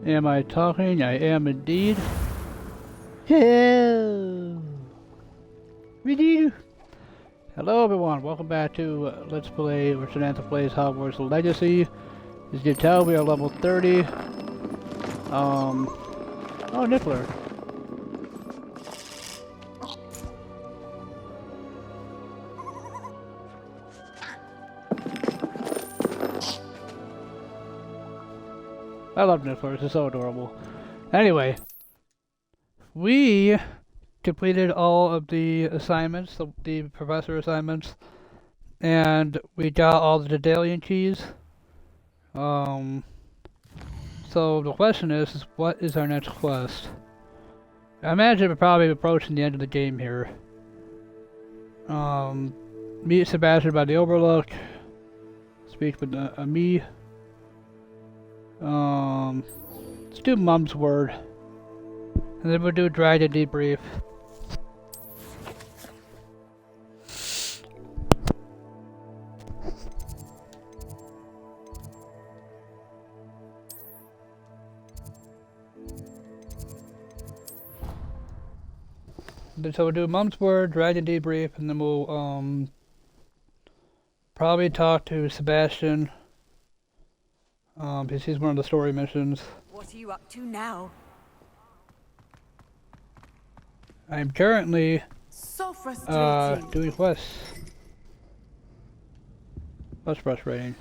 Am I talking? I am indeed. Hello. Hello everyone, welcome back to Let's Play or Samantha Plays Hogwarts Legacy. As you can tell, we are level 30. Oh, Niffler. I love Nifflers, it's so adorable. Anyway, we completed all of the assignments, the professor assignments, and we got all the Daedalian keys. So the question is what is our next quest? I imagine we're probably approaching the end of the game here. Meet Sebastian by the Overlook. Speak with me. Let's do Mum's Word. And then we'll do Dragon Debrief. So we'll do Mum's Word, Dragon Debrief, and then we'll probably talk to Sebastian. Because he's one of the story missions. What are you up to now? I'm currently so frustrating. Doing quests. That's frustrating.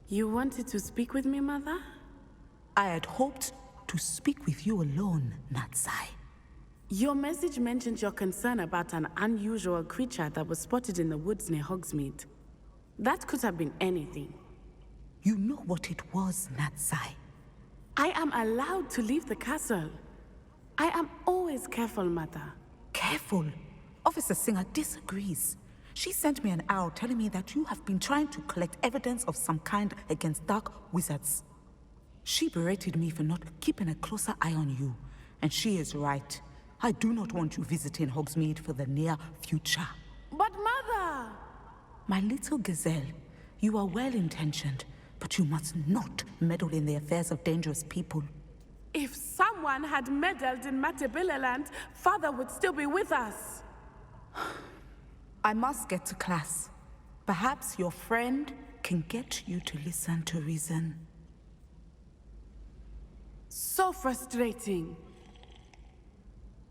You wanted to speak with me, Mother? I had hoped to speak with you alone, Natsai. Your message mentioned your concern about an unusual creature that was spotted in the woods near Hogsmeade. That could have been anything. You know what it was, Natsai. I am allowed to leave the castle. I am always careful, Mother. Careful? Officer Singer disagrees. She sent me an owl telling me that you have been trying to collect evidence of some kind against dark wizards. She berated me for not keeping a closer eye on you, and she is right. I do not want you visiting Hogsmeade for the near future. But Mother! My little gazelle, you are well-intentioned, but you must not meddle in the affairs of dangerous people. If someone had meddled in Matabeleland, Father would still be with us. I must get to class. Perhaps your friend can get you to listen to reason. So frustrating.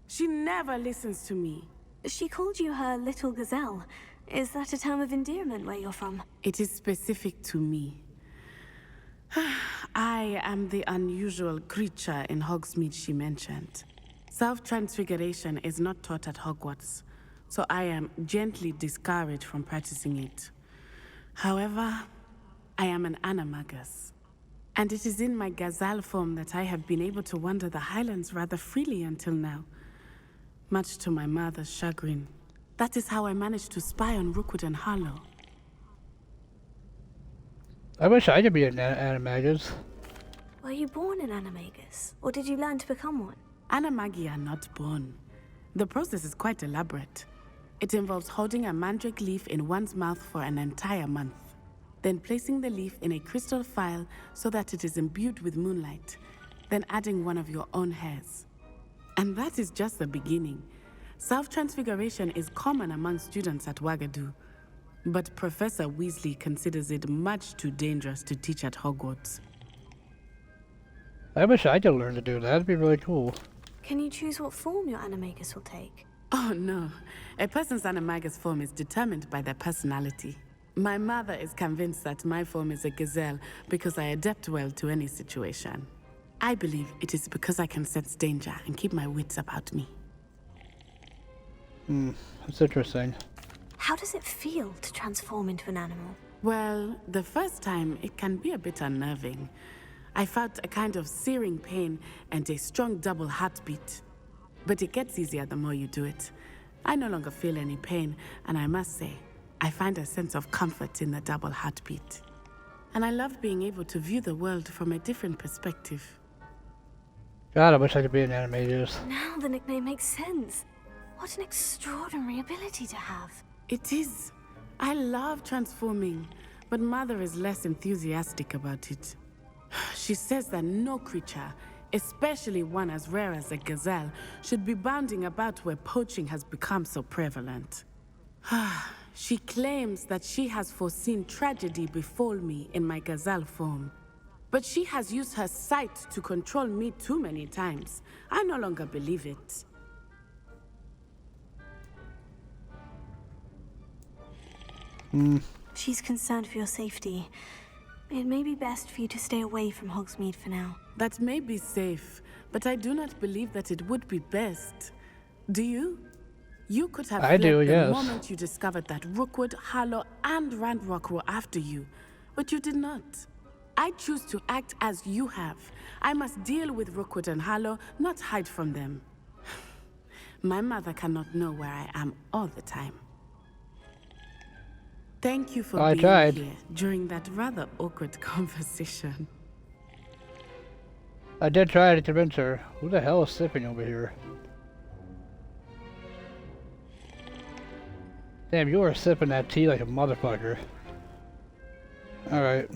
She never listens to me. She called you her little gazelle. Is that a term of endearment where you're from? It is specific to me. I am the unusual creature in Hogsmeade she mentioned. Self-transfiguration is not taught at Hogwarts, so I am gently discouraged from practicing it. However, I am an animagus, and it is in my gazelle form that I have been able to wander the Highlands rather freely until now, much to my mother's chagrin. That is how I managed to spy on Rookwood and Harlow. I wish I could be an animagus. Were you born an animagus, or did you learn to become one? Animagi are not born. The process is quite elaborate. It involves holding a mandrake leaf in one's mouth for an entire month, then placing the leaf in a crystal phial so that it is imbued with moonlight, then adding one of your own hairs. And that is just the beginning. Self-transfiguration is common among students at Wagadu, but Professor Weasley considers it much too dangerous to teach at Hogwarts. I wish I could learn to do that. That'd be really cool. Can you choose what form your animagus will take? Oh no. A person's animagus form is determined by their personality. My mother is convinced that my form is a gazelle because I adapt well to any situation. I believe it is because I can sense danger and keep my wits about me. That's interesting. How does it feel to transform into an animal? Well, the first time it can be a bit unnerving. I felt a kind of searing pain and a strong double heartbeat. But it gets easier the more you do it. I no longer feel any pain, and I must say, I find a sense of comfort in the double heartbeat. And I love being able to view the world from a different perspective. God, I wish I could be an animagus. Now the nickname makes sense. What an extraordinary ability to have. It is. I love transforming, but Mother is less enthusiastic about it. She says that no creature, especially one as rare as a gazelle, should be bounding about where poaching has become so prevalent. She claims that she has foreseen tragedy befall me in my gazelle form. But she has used her sight to control me too many times. I no longer believe it. She's concerned for your safety. It may be best for you to stay away from Hogsmeade for now. That may be safe, but I do not believe that it would be best. Do you? You could have fled the moment you discovered that Rookwood, Harlow, and Randrock were after you, but you did not. I choose to act as you have. I must deal with Rookwood and Harlow, not hide from them. My mother cannot know where I am all the time. Thank you for being here during that rather awkward conversation. I did try to convince her. Who the hell is sipping over here? Damn, you are sipping that tea like a motherfucker. Alright.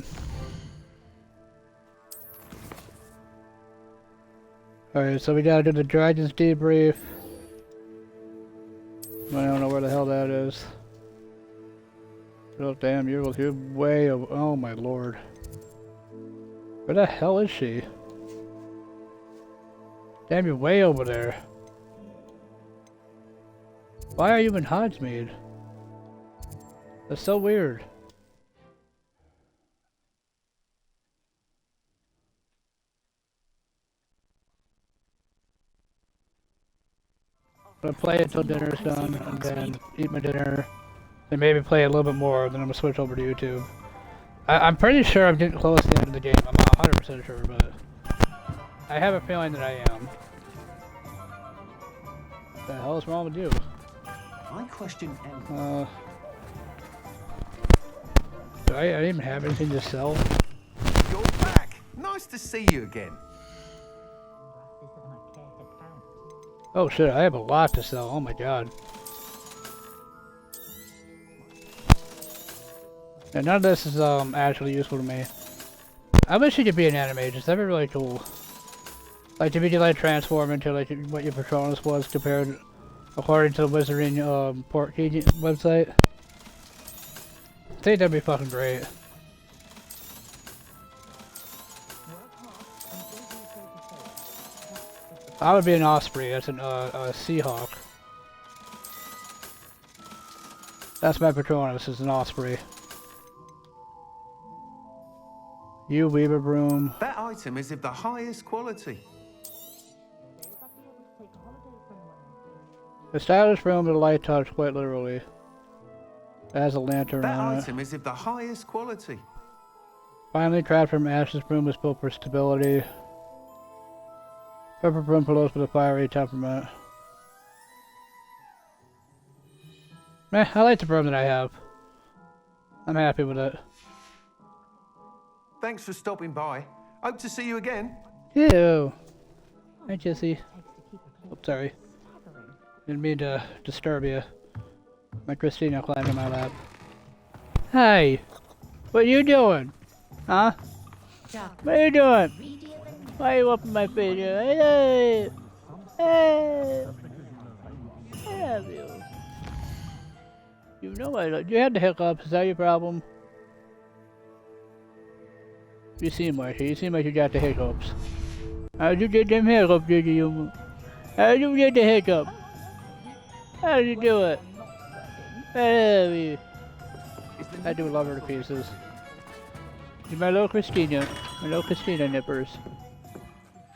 Alright, so we gotta do the Dragon's debrief. I don't know where the hell that is. Oh damn, you're way over. Oh my lord. Where the hell is she? Damn, you're way over there. Why are you in Hogsmeade? That's so weird. I'm gonna play it until dinner's done, and then eat my dinner. Then maybe play a little bit more, then I'm gonna switch over to YouTube. I'm pretty sure I'm getting close to the end of the game. I'm not 100% sure, but I have a feeling that I am. What the hell is wrong with you? I question Do I didn't even have anything to sell? You're back. Nice to see you again. Oh shit, I have a lot to sell. Oh my god. And none of this is actually useful to me. I wish you could be an animagus. That'd be really cool. Like if you could like transform into like what your Patronus was compared according to the Wizarding Pt.14 website. I think that'd be fucking great. I would be an osprey. That's a Seahawk. That's my Patronus. Is an osprey. You Weaver Broom. That item is of the highest quality. The stylish room with a light touch, quite literally. It has a lantern on it. That item is of the highest quality. Finally, trapped from ashes, broom is built for stability. Pepper broom pillows with a fiery temperament. Meh, I like the broom that I have. I'm happy with it. Thanks for stopping by. Hope to see you again. Ew. Hi, Jesse. Oh, sorry. Didn't mean to disturb you. My Christina climbed in my lap. Hey! What you doing? Huh? What are you doing? Why are you up in my face? Hey! Hey! I love you. You know I love you. You had the hiccups. Is that your problem? You seem like it. You seem like you got the hiccups. How'd you get them hiccups, did you? How'd you get the hiccup? How'd you do it? I love you. I do love her to pieces. You're my little Christina. My little Christina nippers.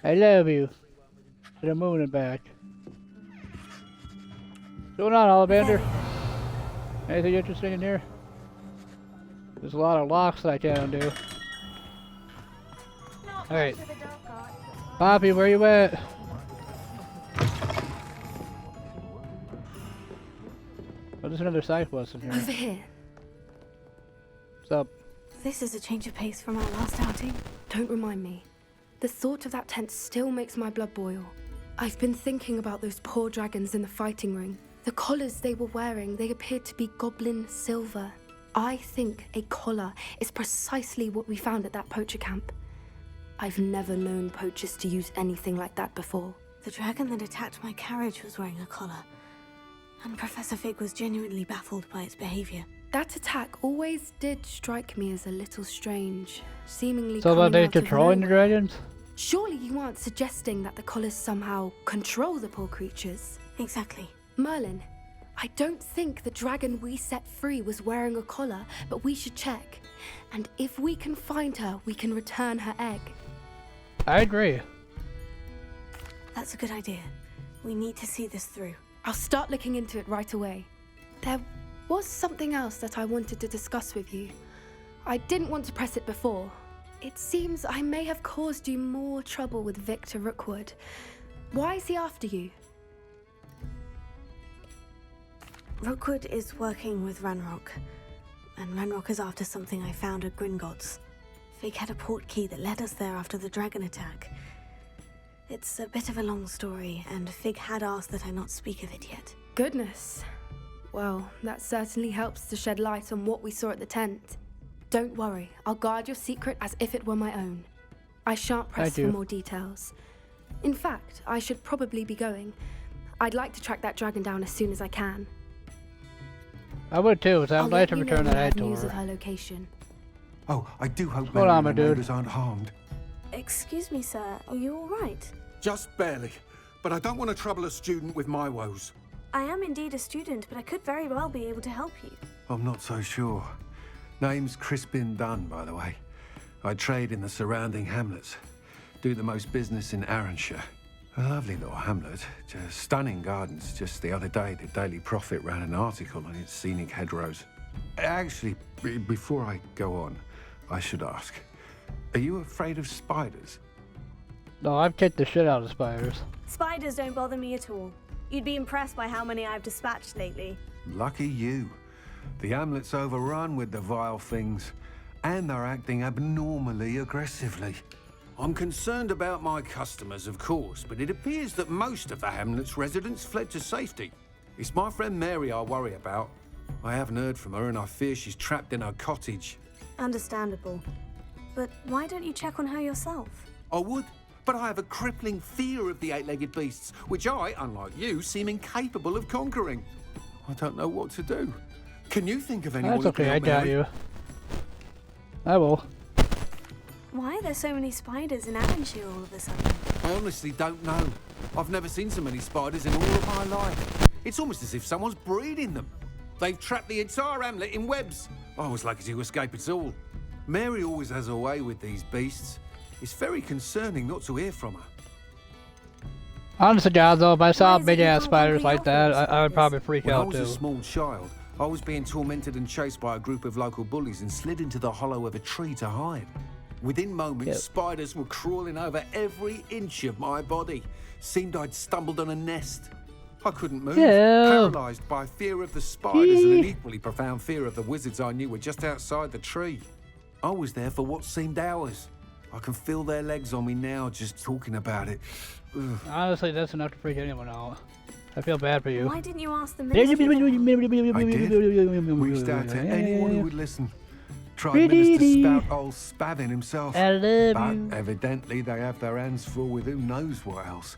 I love you. To the moon and back. What's going on, Ollivander? Anything interesting in here? There's a lot of locks that I can't undo. Alright. Poppy, where you at? Oh, there's another side quest in here. Over here. What's up? This is a change of pace from our last outing. Don't remind me. The thought of that tent still makes my blood boil. I've been thinking about those poor dragons in the fighting ring. The collars they were wearing, they appeared to be goblin silver. I think a collar is precisely what we found at that poacher camp. I've never known poachers to use anything like that before. The dragon that attacked my carriage was wearing a collar, and Professor Fig was genuinely baffled by its behavior. That attack always did strike me as a little strange, seemingly So about coming they out of controlling the nowhere. dragons? Surely you aren't suggesting that the collars somehow control the poor creatures? Exactly. Merlin, I don't think the dragon we set free was wearing a collar, but we should check. And if we can find her, we can return her egg. I agree. That's a good idea. We need to see this through. I'll start looking into it right away. There was something else that I wanted to discuss with you. I didn't want to press it before. It seems I may have caused you more trouble with Victor Rookwood. Why is he after you? Rookwood is working with Ranrock, and Ranrock is after something I found at Gringotts. Fig had a port key that led us there after the dragon attack. It's a bit of a long story, and Fig had asked that I not speak of it yet. Goodness. Well, that certainly helps to shed light on what we saw at the tent. Don't worry, I'll guard your secret as if it were my own. I shan't press for more details. In fact, I should probably be going. I'd like to track that dragon down as soon as I can. I would too, so I'll I'd like let to you know return when that I egg have to news of her. her location. Oh, I do hope Hold Mary on, and my the dude. neighbours aren't harmed. Excuse me, sir. Are you all right? Just barely. But I don't want to trouble a student with my woes. I am indeed a student, but I could very well be able to help you. I'm not so sure. Name's Crispin Dunn, by the way. I trade in the surrounding hamlets. Do the most business in Arranshire. A lovely little hamlet. Just stunning gardens. Just the other day, the Daily Prophet ran an article on its scenic hedgerows. Actually, before I go on, I should ask. Are you afraid of spiders? No, I've kicked the shit out of spiders. Spiders don't bother me at all. You'd be impressed by how many I've dispatched lately. Lucky you. The hamlet's overrun with the vile things, and they're acting abnormally aggressively. I'm concerned about my customers, of course, but it appears that most of the hamlet's residents fled to safety. It's my friend Mary I worry about. I haven't heard from her, and I fear she's trapped in her cottage. Understandable. But why don't you check on her yourself? I would, but I have a crippling fear of the eight-legged beasts, which I, unlike you, seem incapable of conquering. I don't know what to do. Can you think of anyone That's who okay, can I help got Mary? you. I will. Why are there so many spiders in Avonshire all of a sudden? I honestly don't know. I've never seen so many spiders in all of my life. It's almost as if someone's breeding them. They've trapped the entire hamlet in webs. I was lucky to escape it all. Mary always has a way with these beasts. It's very concerning not to hear from her. Honest to God though, if I saw Why is it big you ass can't spiders conquer like that, Hogwarts I would like probably this? freak When I out was too. a small child, I was being tormented and chased by a group of local bullies and slid into the hollow of a tree to hide. Within moments, Yep. spiders were crawling over every inch of my body. Seemed I'd stumbled on a nest. I couldn't move, Yeah. paralysed by fear of the spiders and an Gee. equally profound fear of the wizards I knew were just outside the tree. I was there for what seemed hours. I can feel their legs on me now just talking about it. Ugh. Honestly, that's enough to freak anyone out. I feel bad for you. Why didn't you ask the I minister? did. Reached out to anyone who would listen. Tried Minister Spout old Spavin himself. I love But you. evidently they have their hands full with who knows what else.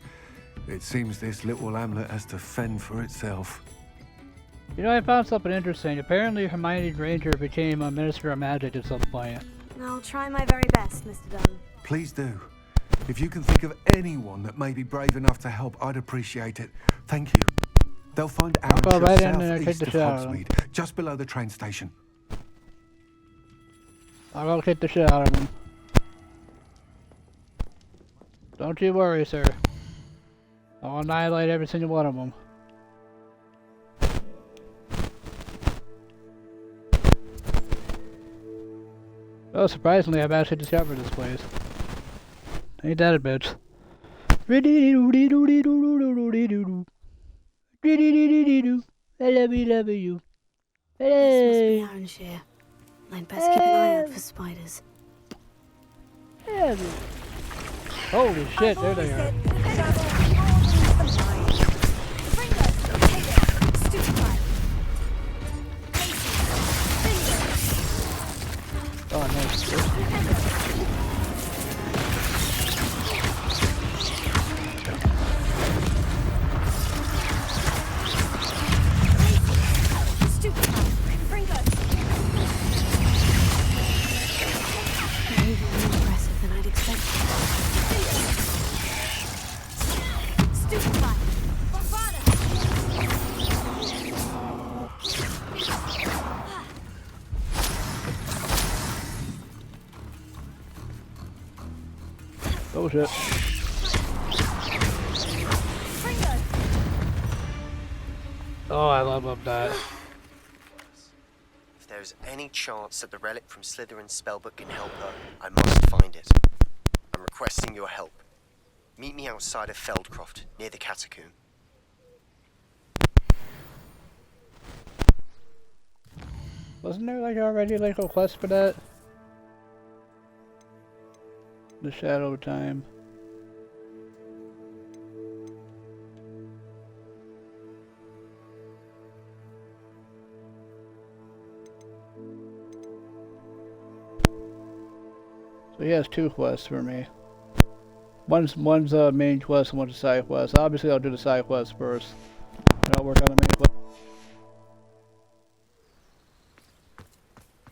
It seems this little hamlet has to fend for itself. You know, I found something interesting. Apparently Hermione Granger became a Minister of Magic at some point. I'll try my very best, Mr. Dunn. Please do. If you can think of anyone that may be brave enough to help, I'd appreciate it. Thank you. They'll find go Arranshire right in there and southeast take of the shit out of 'em. Hogsmeade, just below the train station. I'll go kick the shit out of him. Don't you worry, sir. I'll annihilate every single one of them. Oh, surprisingly, I've actually discovered this place. Ain't that a bitch? I love you. This Hey. must be Arranshire. I'd best keep an eye out for spiders. Holy shit, there they are. Oh, nice. Oh shit. Oh, I love that. If there's any chance that the relic from Slytherin's spellbook can help her, I must find it. I'm requesting your help. Meet me outside of Feldcroft, near the catacomb. Wasn't there like already like a quest for that? The Shadow of Time. So he has 2 quests for me. One's a main quest and one's a side quest. Obviously I'll do the side quest first. And I'll work on the main quest.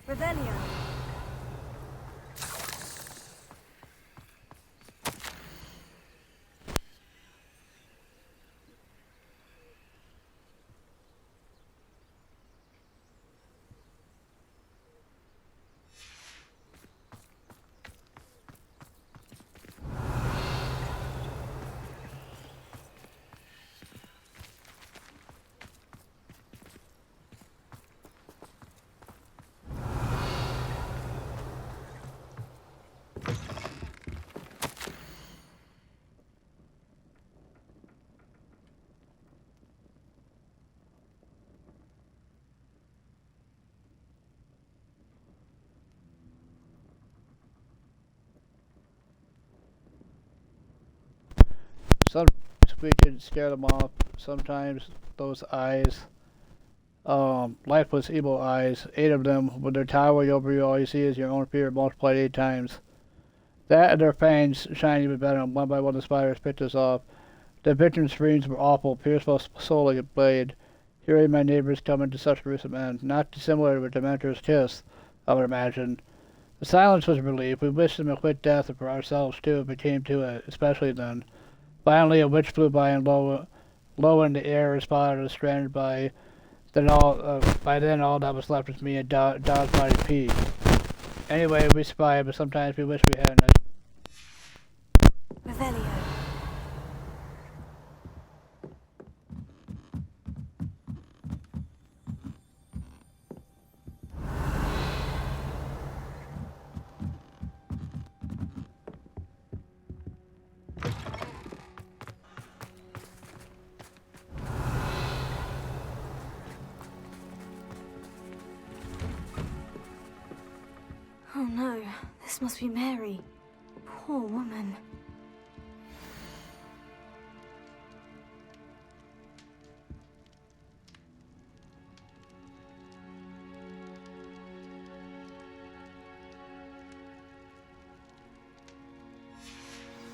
Revelio. Sometimes we can scare them off. Sometimes those eyes, lifeless evil eyes, 8 of them, with their towering over you, all you see is your own fear multiplied 8 times. That and their fangs shine even better. One by one the spiders picked us off. The victim's screams were awful, pierceful soul like a blade. Hearing my neighbors coming to such gruesome end, not dissimilar to a Dementor's kiss, I would imagine. The silence was a relief. We wished them a quick death for ourselves too, if it came to it, especially then. Finally, a witch flew by and low in the air, spotted us stranded by. By then, all that was left was me and Dod's body Pete. Anyway, we survived, but sometimes we wish we hadn't. Revelio. Oh no, this must be Mary. Poor woman.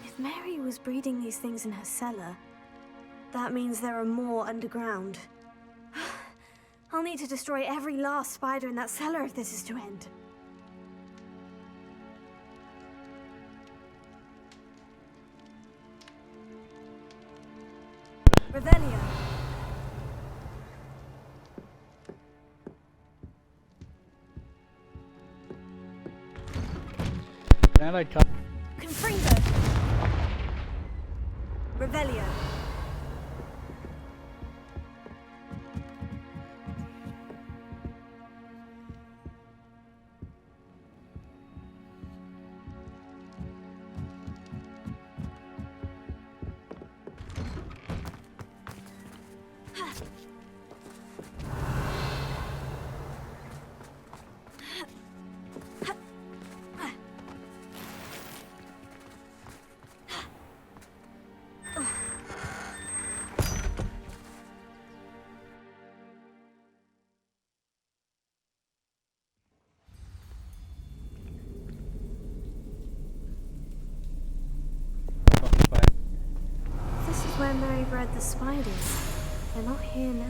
If Mary was breeding these things in her cellar, that means there are more underground. I'll need to destroy every last spider in that cellar if this is to end. Revelio. Can I like cut? Confringo. Revelio. This is where Mary bred the spiders. They're not here now.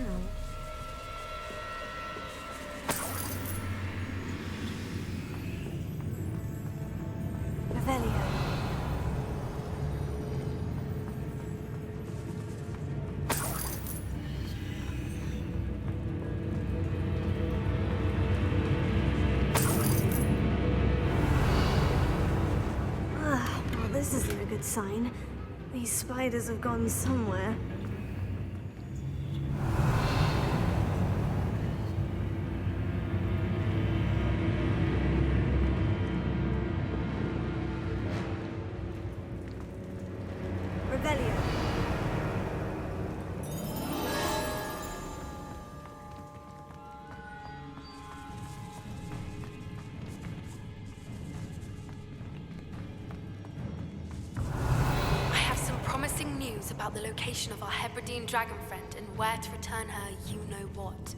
Revelio. Well, this isn't a good good sign. These spiders have gone somewhere. Revelio. I have some promising news about the location of our Hebridean dragon friend and where to return her you-know-what.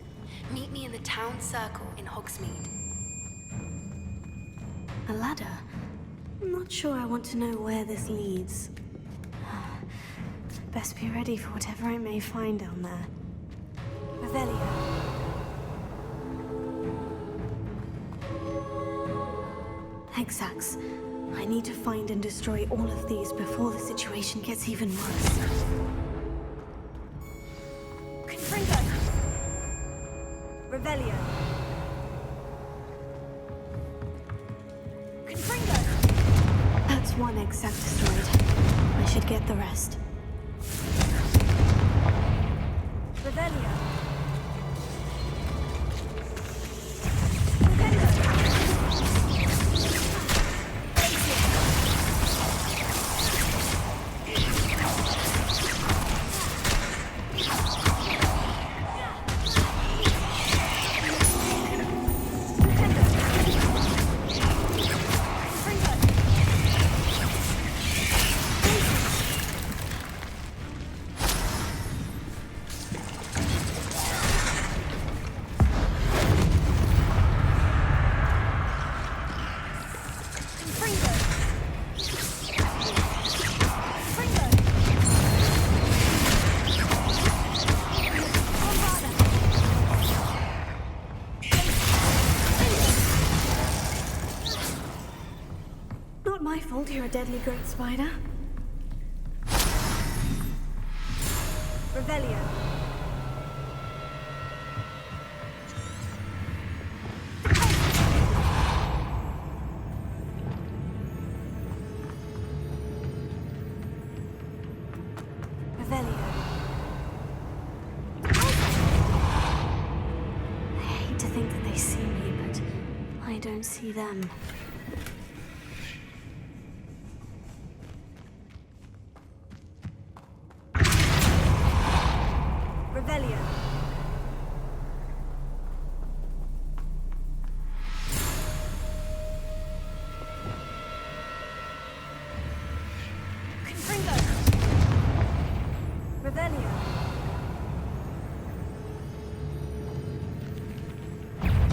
Meet me in the town circle in Hogsmeade. A ladder? I'm not sure I want to know where this leads. Best be ready for whatever I may find down there. Revelio. Hexax. I need to find and destroy all of these before the situation gets even worse. Confringo. Revelio. Confringo. That's one Hexac destroyed. I should get the rest. Revelio. Not my fault you're a deadly great spider. Revelio. Revelio. I hate to think that they see me, but I don't see them. Revelio. Confringo. Revelio.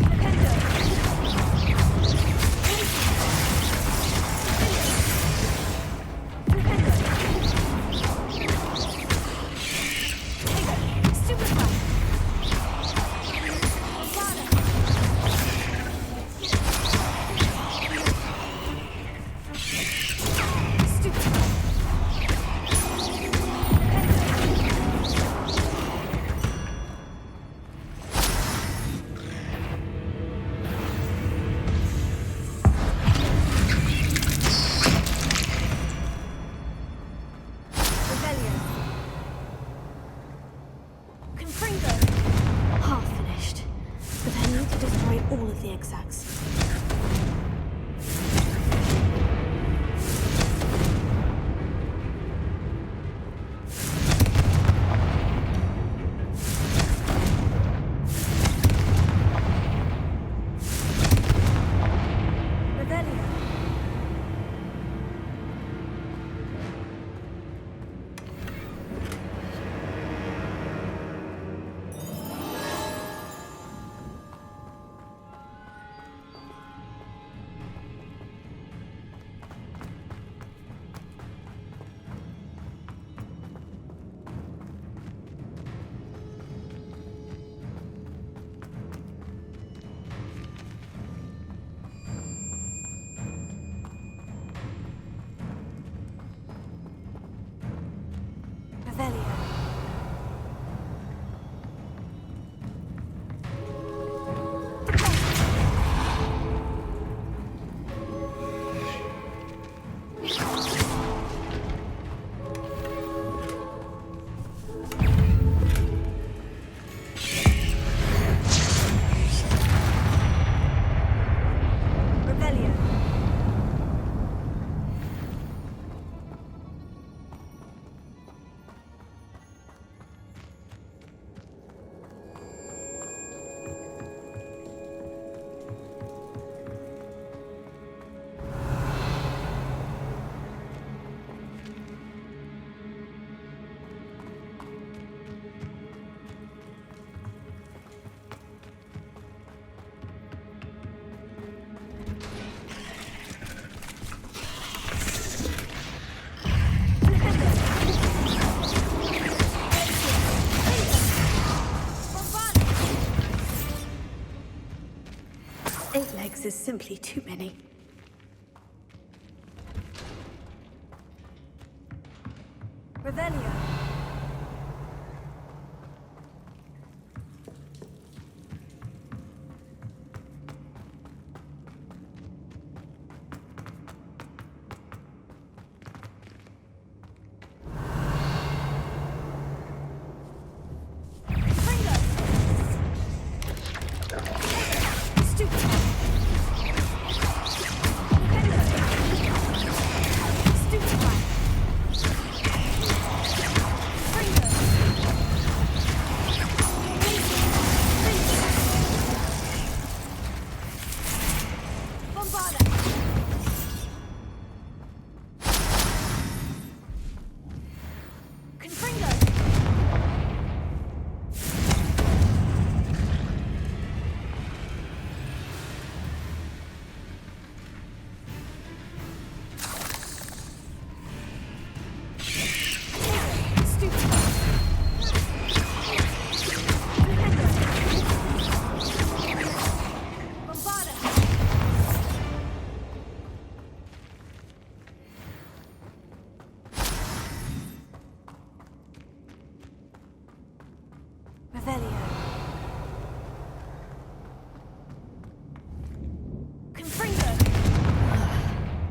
Flipendo. Flipendo. Stupefy. Confringo. Half finished. But I need to destroy all of the Hexacs. Revelio. 8 legs is simply too many. Revelio.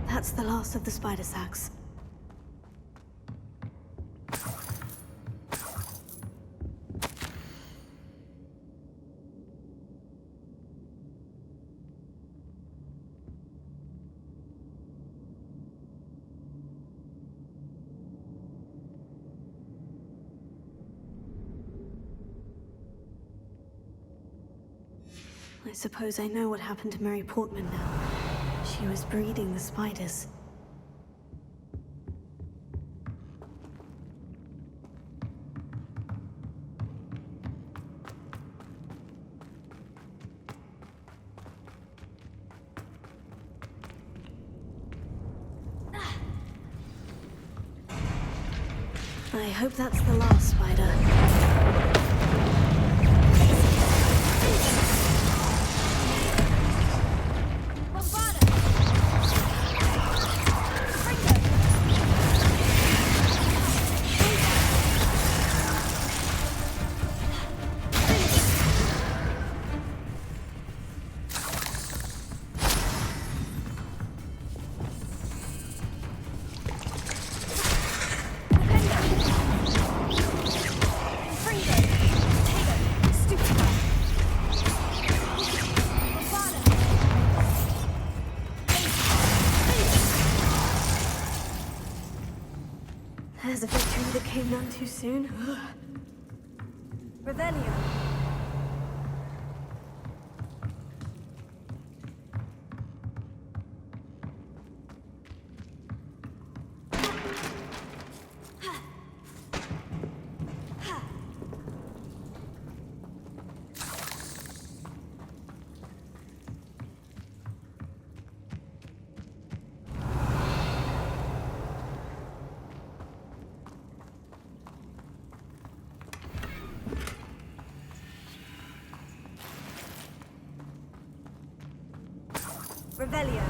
That's the last of the spider sacks. I suppose I know what happened to Mary Portman now. She was breeding the spiders. I hope that's the last spider. There's a victory that came none too soon. Revelio. Revelio.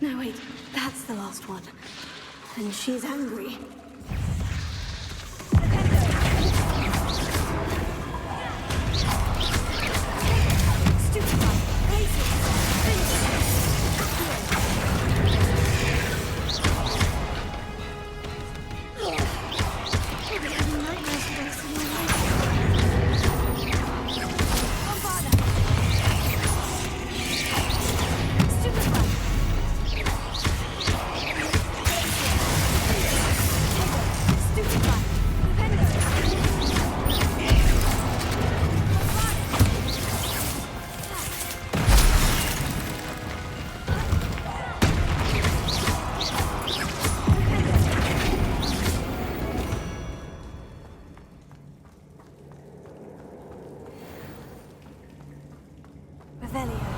No, wait, that's the last one. And she's angry. Revelio.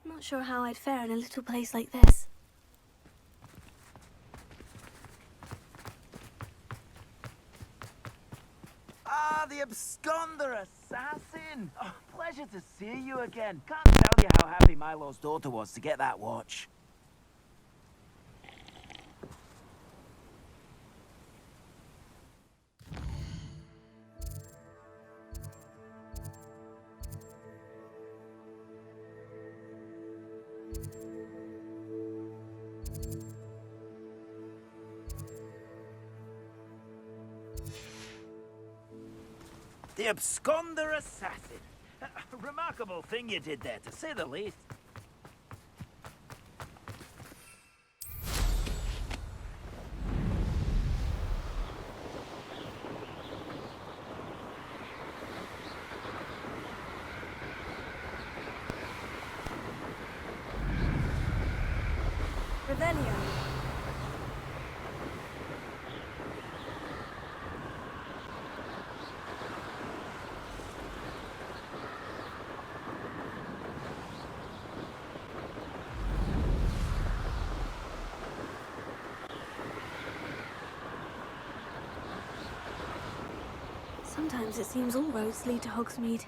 I'm not sure how I'd fare in a little place like this. Ah, the absconder assassin! Oh, pleasure to see you again. Can't tell you how happy Milo's daughter was to get that watch. The absconder assassin. Remarkable thing you did there, to say the least. Revelio. Sometimes it seems all roads lead to Hogsmeade.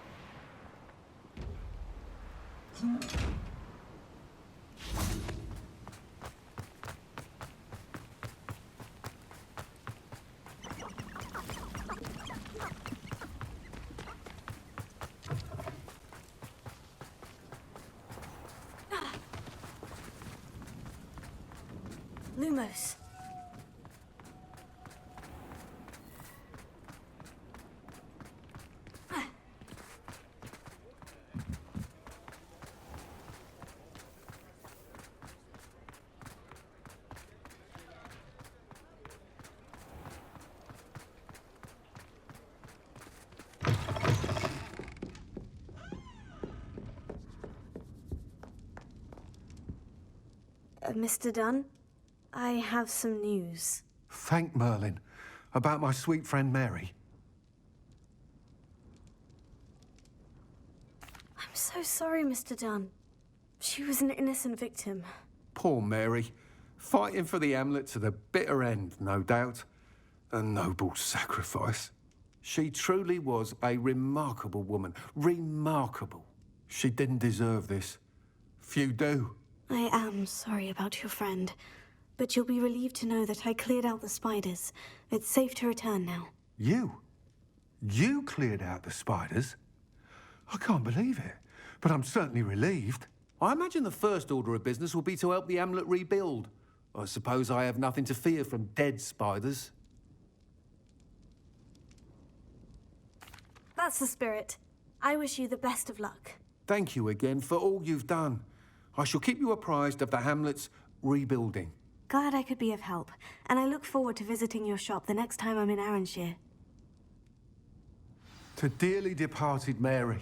Lumos. Mr. Dunn, I have some news. Thank Merlin. About my sweet friend Mary. I'm so sorry, Mr. Dunn. She was an innocent victim. Poor Mary. Fighting for the Hamlet to the bitter end, no doubt. A noble sacrifice. She truly was a remarkable woman. Remarkable. She didn't deserve this. Few do. I am sorry about your friend, but you'll be relieved to know that I cleared out the spiders. It's safe to return now. You? You cleared out the spiders? I can't believe it, but I'm certainly relieved. I imagine the first order of business will be to help the Hamlet rebuild. I suppose I have nothing to fear from dead spiders. That's the spirit. I wish you the best of luck. Thank you again for all you've done. I shall keep you apprised of the hamlet's rebuilding. Glad I could be of help, and I look forward to visiting your shop the next time I'm in Arranshire. To dearly departed Mary.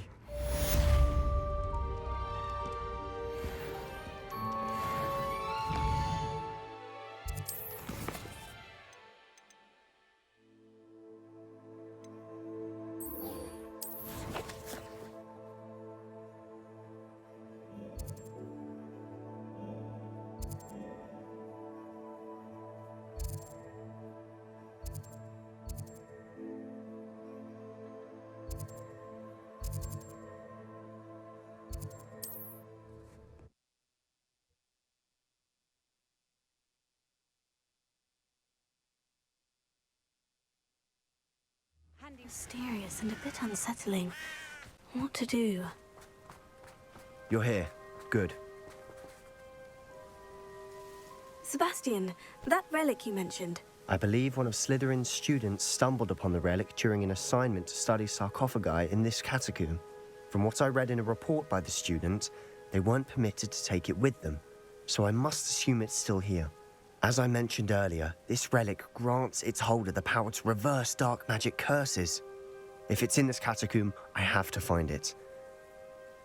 Mysterious and a bit unsettling. What to do? You're here. Good. Sebastian, that relic you mentioned. I believe one of Slytherin's students stumbled upon the relic during an assignment to study sarcophagi in this catacomb. From what I read in a report by the student, they weren't permitted to take it with them, so I must assume it's still here. As I mentioned earlier, this relic grants its holder the power to reverse dark magic curses. If it's in this catacomb, I have to find it.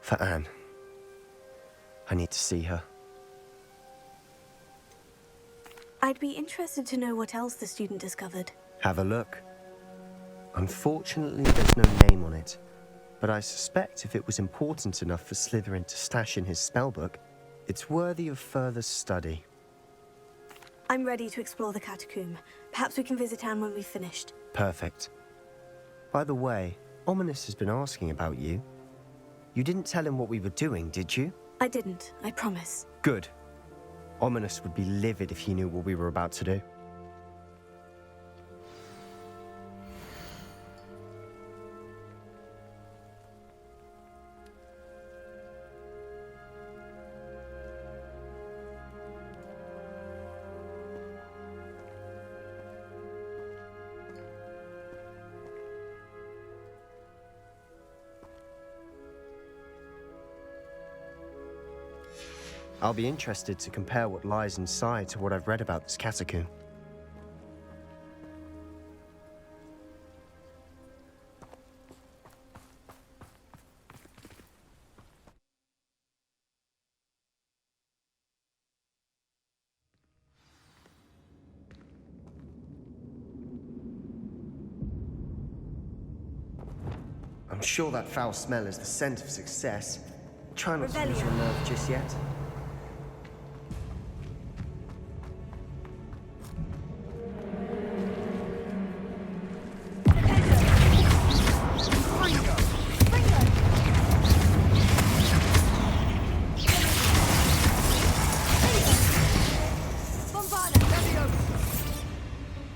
For Anne. I need to see her. I'd be interested to know what else the student discovered. Have a look. Unfortunately, there's no name on it, but I suspect if it was important enough for Slytherin to stash in his spellbook, it's worthy of further study. I'm ready to explore the catacomb. Perhaps we can visit Anne when we've finished. Perfect. By the way, Ominous has been asking about you. You didn't tell him what we were doing, did you? I didn't, I promise. Good. Ominous would be livid if he knew what we were about to do. I'll be interested to compare what lies inside to what I've read about this catacomb. I'm sure that foul smell is the scent of success. Try not to lose your nerve just yet.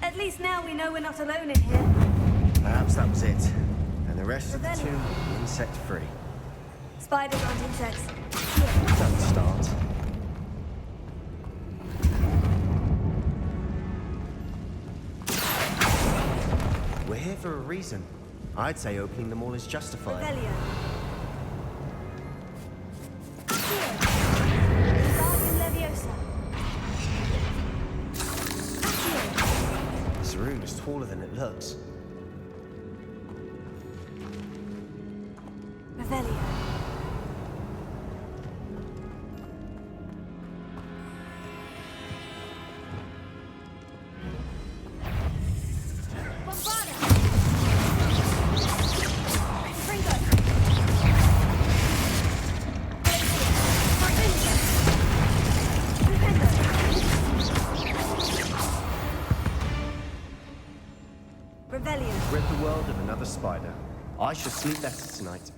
At least now we know we're not alone in here. Perhaps that was it. And the rest of the tomb will be insect-free. Spiders aren't insects. That's the start. We're here for a reason. I'd say opening them all is justified. Revelio. This room is taller than it looks. Revelio. Rid the world of another spider. I shall sleep better tonight.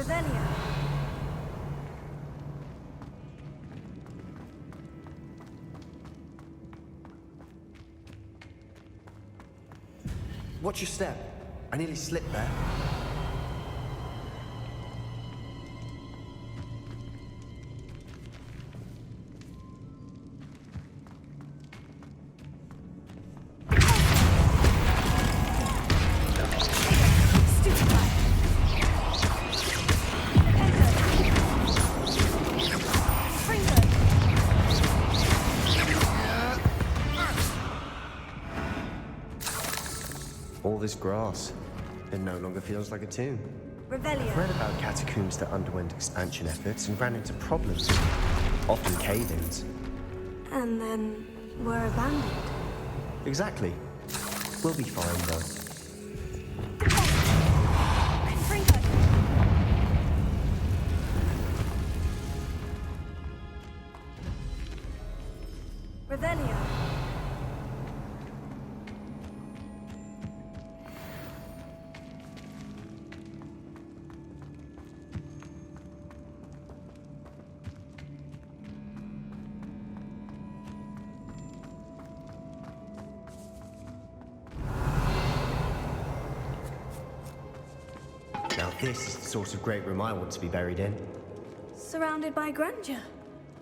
Revelio. Watch your step. I nearly slipped there. All this grass, it no longer feels like a tomb. Revelio. I've read about catacombs that underwent expansion efforts and ran into problems, often cave-ins. And then were abandoned. Exactly. We'll be fine, though. Revelio. Now this is the sort of great room I want to be buried in. Surrounded by grandeur.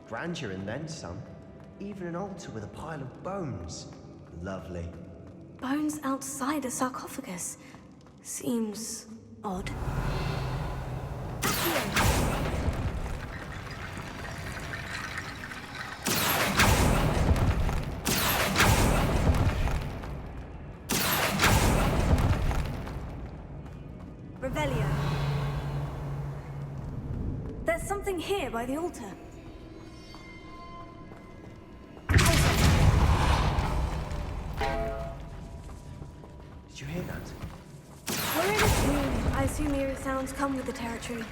Grandeur and then some. Even an altar with a pile of bones. Lovely. Bones outside a sarcophagus. Seems odd. Revelio. There's something here by the altar. Did you hear that? We're in a tomb. I assume eerie sounds come with the territory.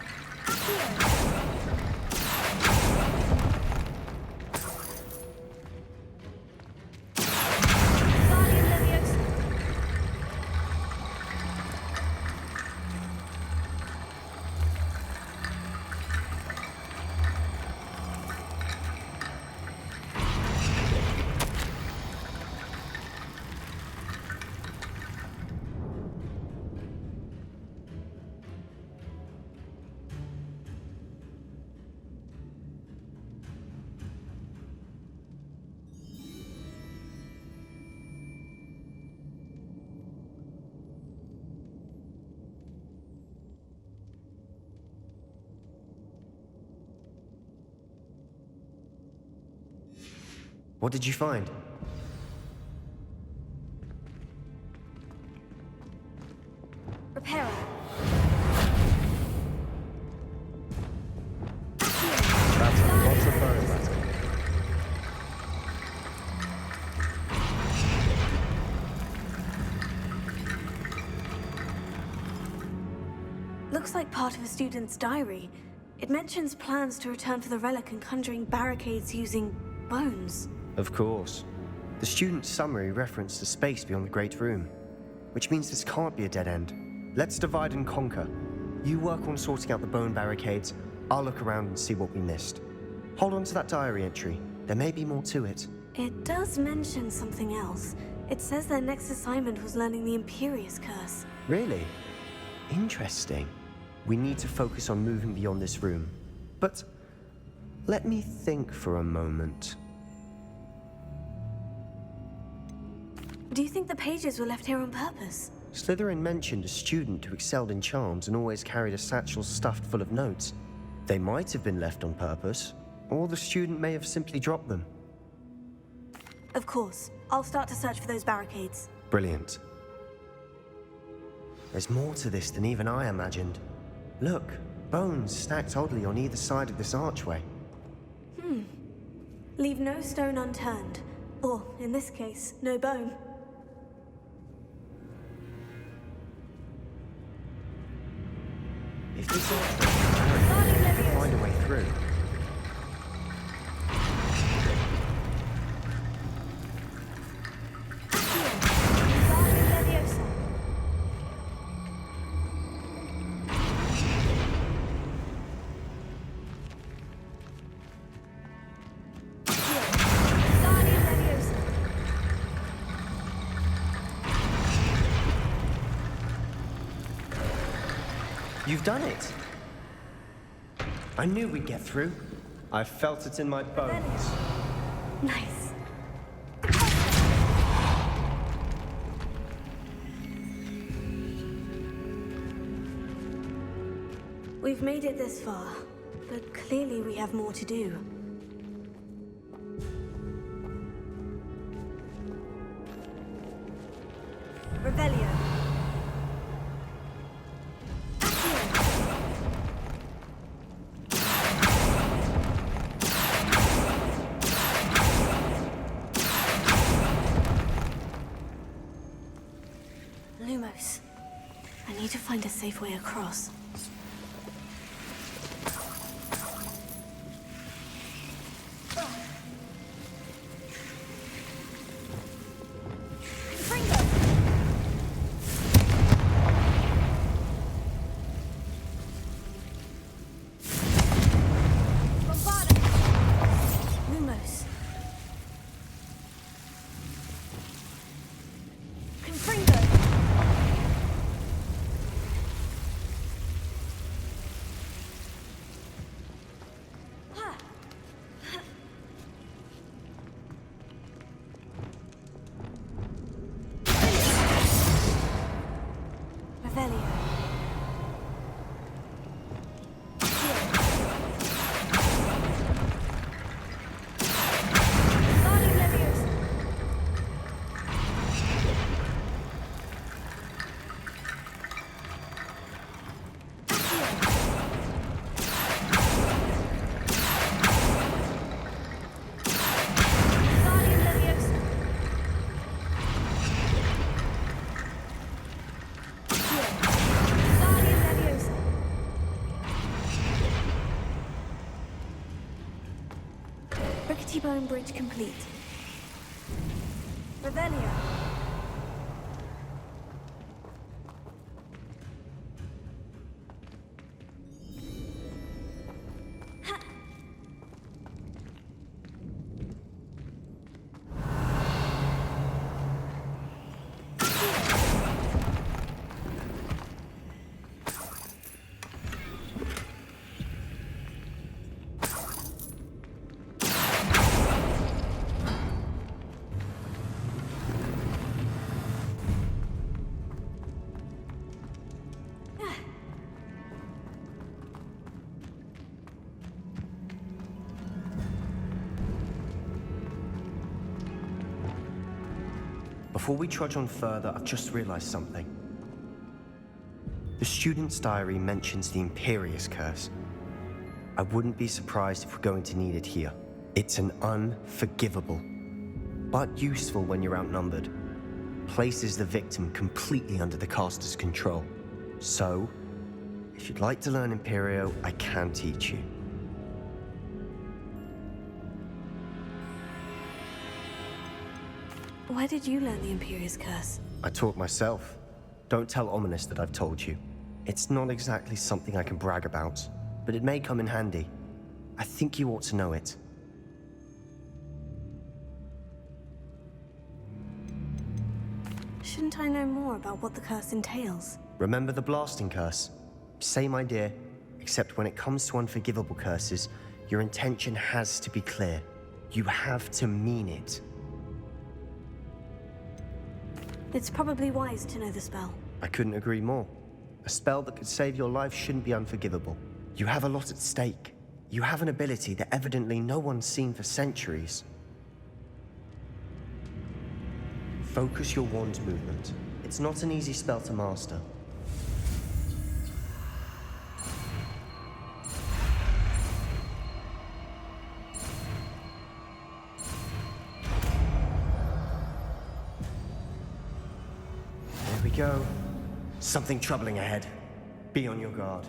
What did you find? Reparo. That's a lot of bones, that's it. Looks like part of a student's diary. It mentions plans to return for the relic and conjuring barricades using bones. Of course. The student's summary referenced the space beyond the Great Room, which means this can't be a dead end. Let's divide and conquer. You work on sorting out the bone barricades, I'll look around and see what we missed. Hold on to that diary entry. There may be more to it. It does mention something else. It says their next assignment was learning the Imperious Curse. Really? Interesting. We need to focus on moving beyond this room. But let me think for a moment. Do you think the pages were left here on purpose? Slytherin mentioned a student who excelled in charms and always carried a satchel stuffed full of notes. They might have been left on purpose, or the student may have simply dropped them. Of course. I'll start to search for those barricades. Brilliant. There's more to this than even I imagined. Look, bones stacked oddly on either side of this archway. Leave no stone unturned. Or, in this case, no bone. If this archway is barricaded, we can find a way through. You've done it! I knew we'd get through. I felt it in my bones. Nice. We've made it this far, but clearly we have more to do. Revelio. Lumos. I need to find a safe way across. Bone bridge complete. Revelio. Before we trudge on further, I've just realized something. The student's diary mentions the Imperius Curse. I wouldn't be surprised if we're going to need it here. It's an unforgivable, but useful when you're outnumbered. Places the victim completely under the caster's control. So, if you'd like to learn Imperio, I can teach you. Where did you learn the Imperius Curse? I taught myself. Don't tell Ominous that I've told you. It's not exactly something I can brag about, but it may come in handy. I think you ought to know it. Shouldn't I know more about what the curse entails? Remember the blasting curse? Same idea, except when it comes to unforgivable curses, your intention has to be clear. You have to mean it. It's probably wise to know the spell. I couldn't agree more. A spell that could save your life shouldn't be unforgivable. You have a lot at stake. You have an ability that evidently no one's seen for centuries. Focus your wand's movement. It's not an easy spell to master. There we go. Something troubling ahead. Be on your guard.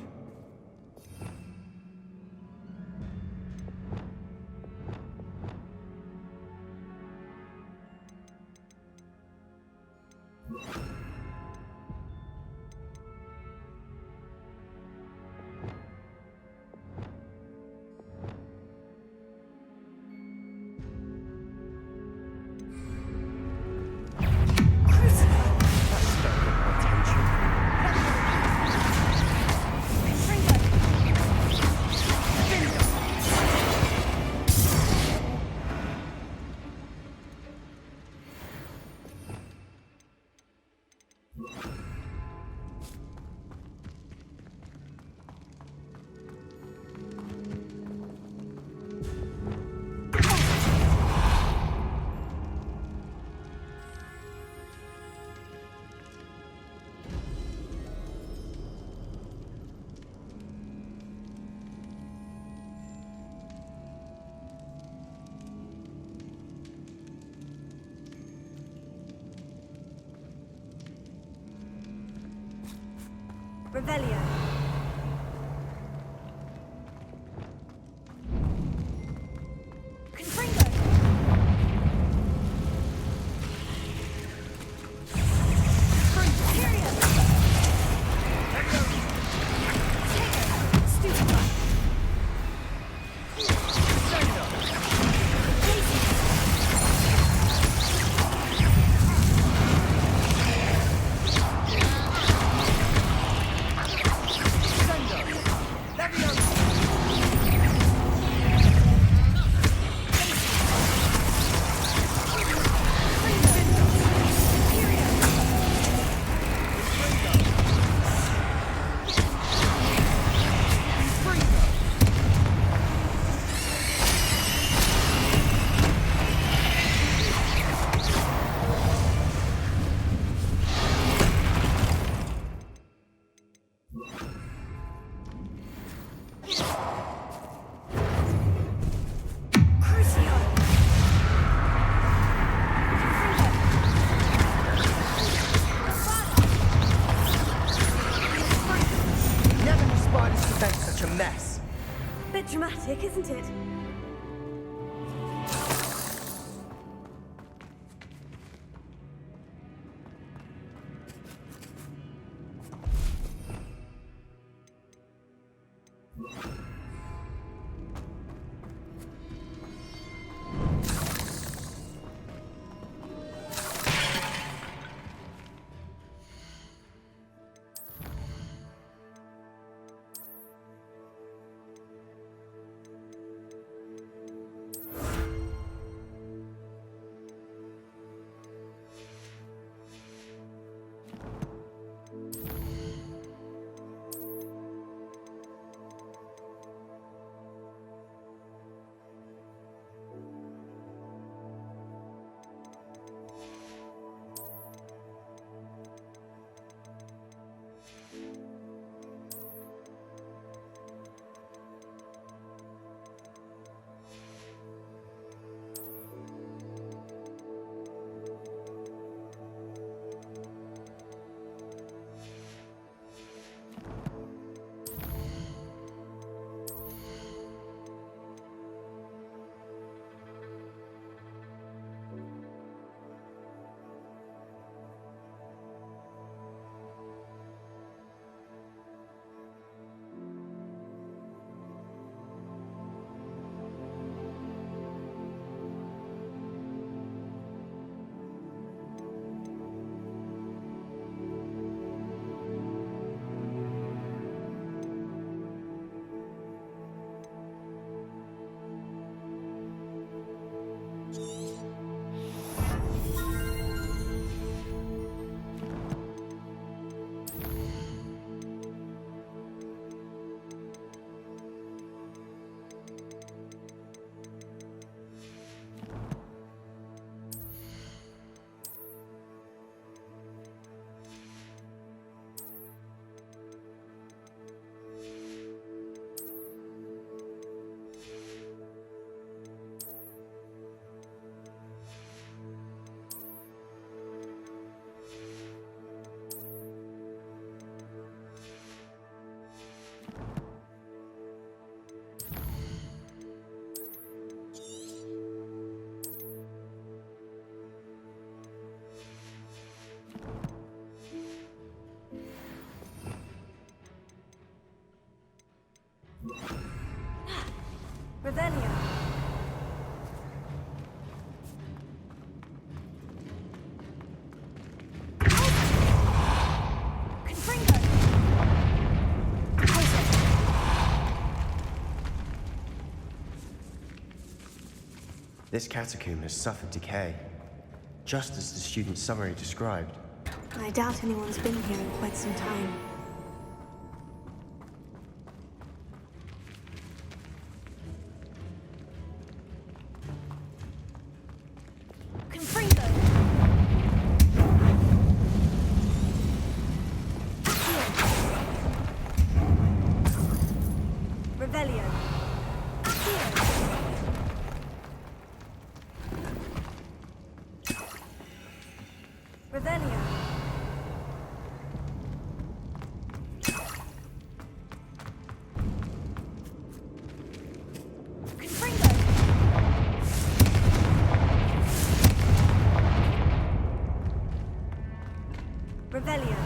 Revelio. Confringo. Frontier. Stupefy. Bit dramatic, isn't it? Revelio. Confringo. This catacomb has suffered decay, just as the student's summary described. I doubt anyone's been here in quite some time. Confringo! Revelio! Revelio! Confringo! Revelio!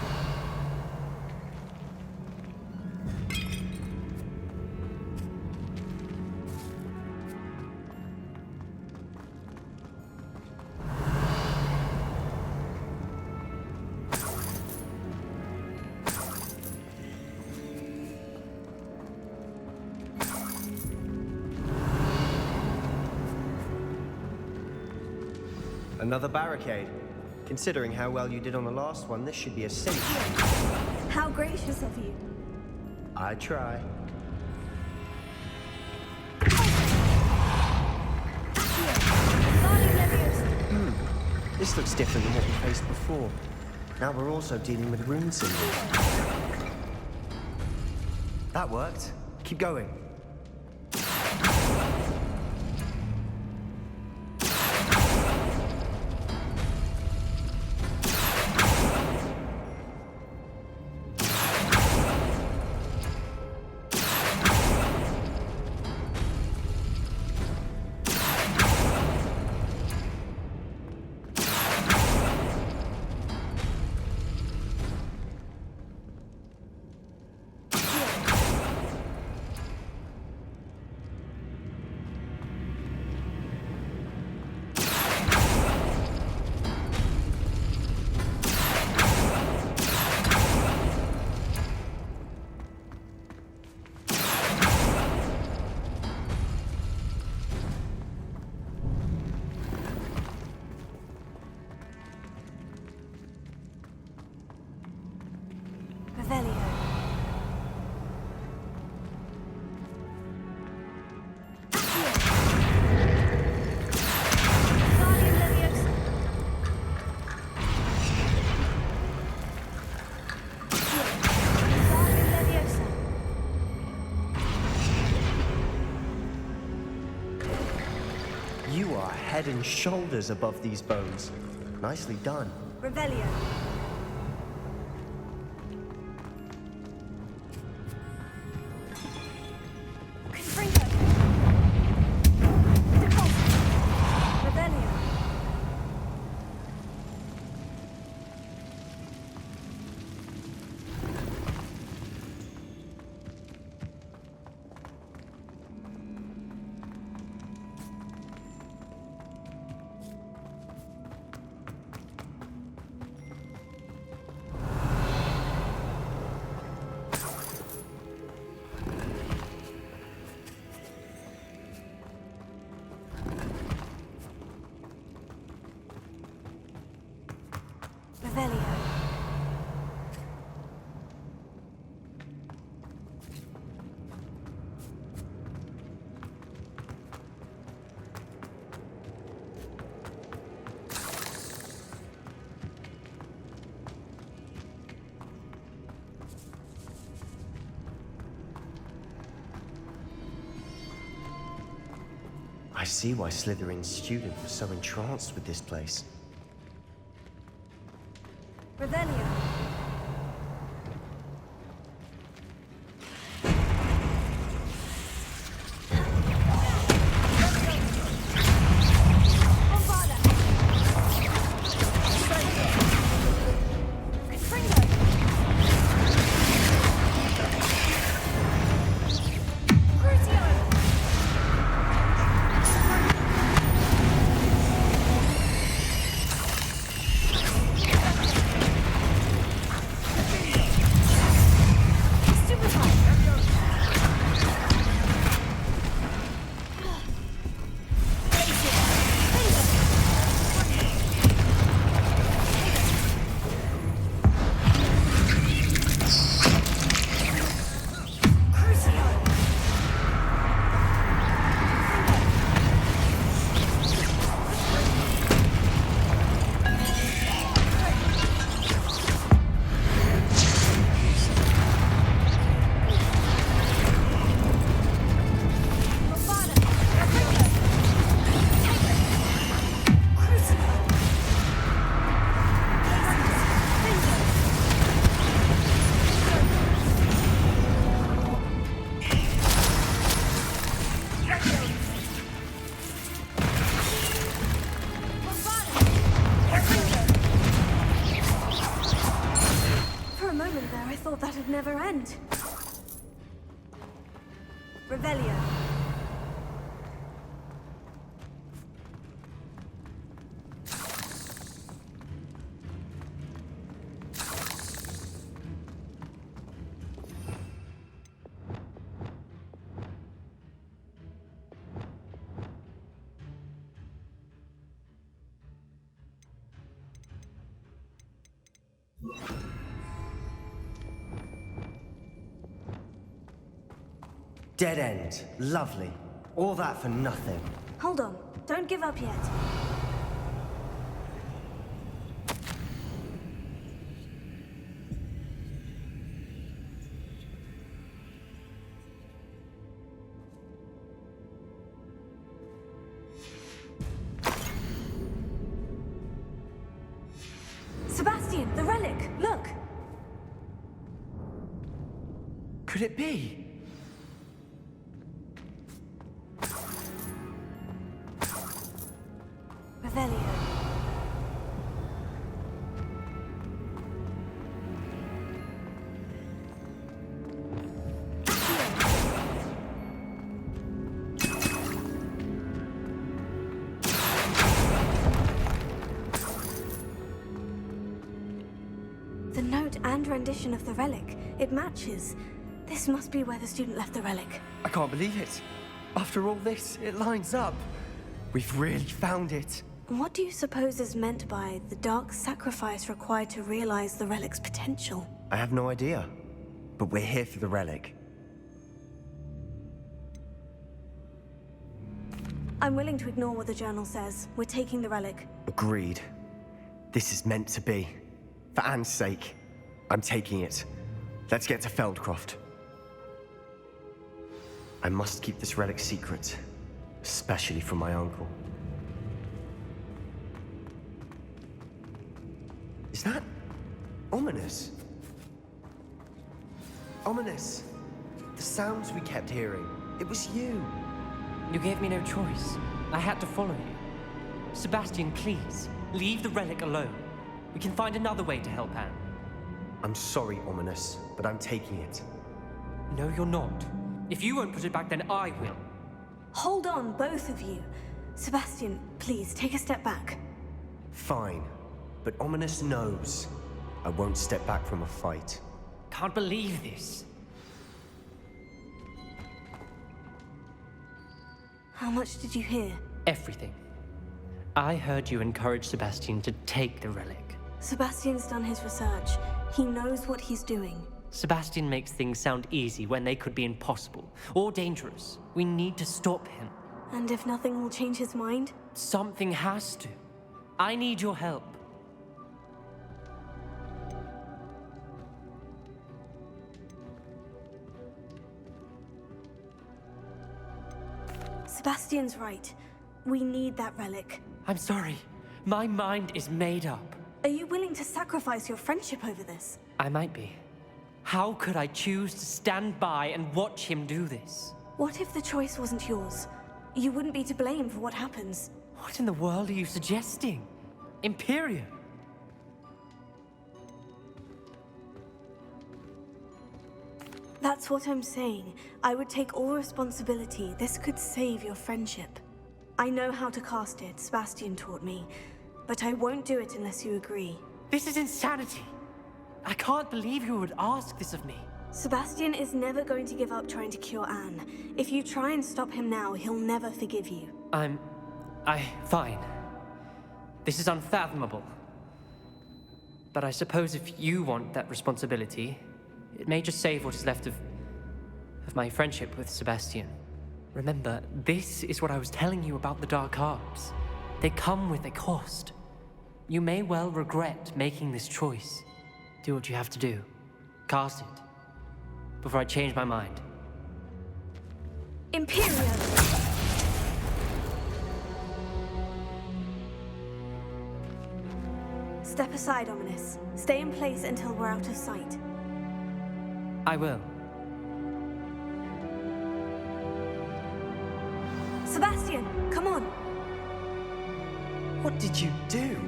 Another barricade. Considering how well you did on the last one, this should be a cinch. How gracious of you. I try. This looks different than what we faced before. Now we're also dealing with rune symbols. That worked. Keep going. Revelio. Guardian Leviosa. Guardian Leviosa. You are head and shoulders above these bones. Nicely done. Revelio. Confringo. Deposit. Revelio. Revelio. I see why Slytherin's student was so entranced with this place. Revelio. Bombarda. Confringo. Crucio. moment there, I thought that'd never end. Revelio. Dead end. Lovely. All that for nothing. Hold on. Don't give up yet. Sebastian, the relic! Look! Could it be? Revelio. The note and rendition of the relic, it matches. This must be where the student left the relic. I can't believe it. After all this, it lines up. We've really found it. What do you suppose is meant by the dark sacrifice required to realize the relic's potential? I have no idea. But we're here for the relic. I'm willing to ignore what the journal says. We're taking the relic. Agreed. This is meant to be. For Anne's sake, I'm taking it. Let's get to Feldcroft. I must keep this relic secret, especially from my uncle. Is that ominous? Ominous. The sounds we kept hearing. It was you. You gave me no choice. I had to follow you. Sebastian, please, leave the relic alone. We can find another way to help Anne. I'm sorry, Ominous, but I'm taking it. No, you're not. If you won't put it back, then I will. Hold on, both of you. Sebastian, please, take a step back. Fine. But Ominous knows I won't step back from a fight. Can't believe this. How much did you hear? Everything. I heard you encourage Sebastian to take the relic. Sebastian's done his research. He knows what he's doing. Sebastian makes things sound easy when they could be impossible or dangerous. We need to stop him. And if nothing will change his mind? Something has to. I need your help. Sebastian's right. We need that relic. I'm sorry. My mind is made up. Are you willing to sacrifice your friendship over this? I might be. How could I choose to stand by and watch him do this? What if the choice wasn't yours? You wouldn't be to blame for what happens. What in the world are you suggesting? Imperium? That's what I'm saying. I would take all responsibility. This could save your friendship. I know how to cast it, Sebastian taught me. But I won't do it unless you agree. This is insanity. I can't believe you would ask this of me. Sebastian is never going to give up trying to cure Anne. If you try and stop him now, he'll never forgive you. Fine. This is unfathomable. But I suppose if you want that responsibility, it may just save what is left of my friendship with Sebastian. Remember, this is what I was telling you about the dark arts. They come with a cost. You may well regret making this choice. Do what you have to do. Cast it. Before I change my mind. Imperium! Step aside, Ominous. Stay in place until we're out of sight. I will. Sebastian, come on! What did you do?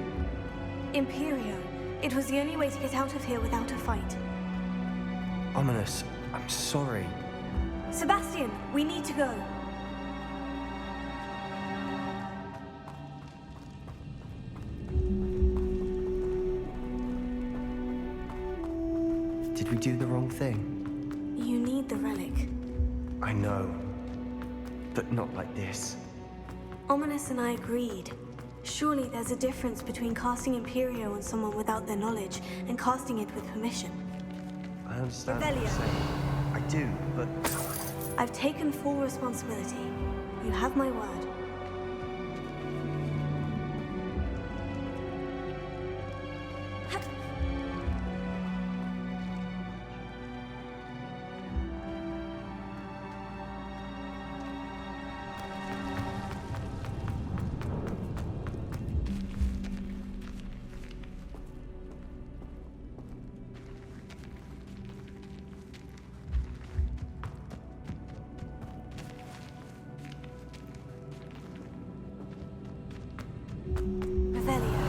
Imperio. It was the only way to get out of here without a fight. Ominous, I'm sorry. Sebastian, we need to go. Did we do the wrong thing? You need the relic. I know. But not like this. Ominous and I agreed. Surely there's a difference between casting Imperio on someone without their knowledge and casting it with permission. I understand what you're Revelio. saying. I do, but... I've taken full responsibility. You have my word. Revelio.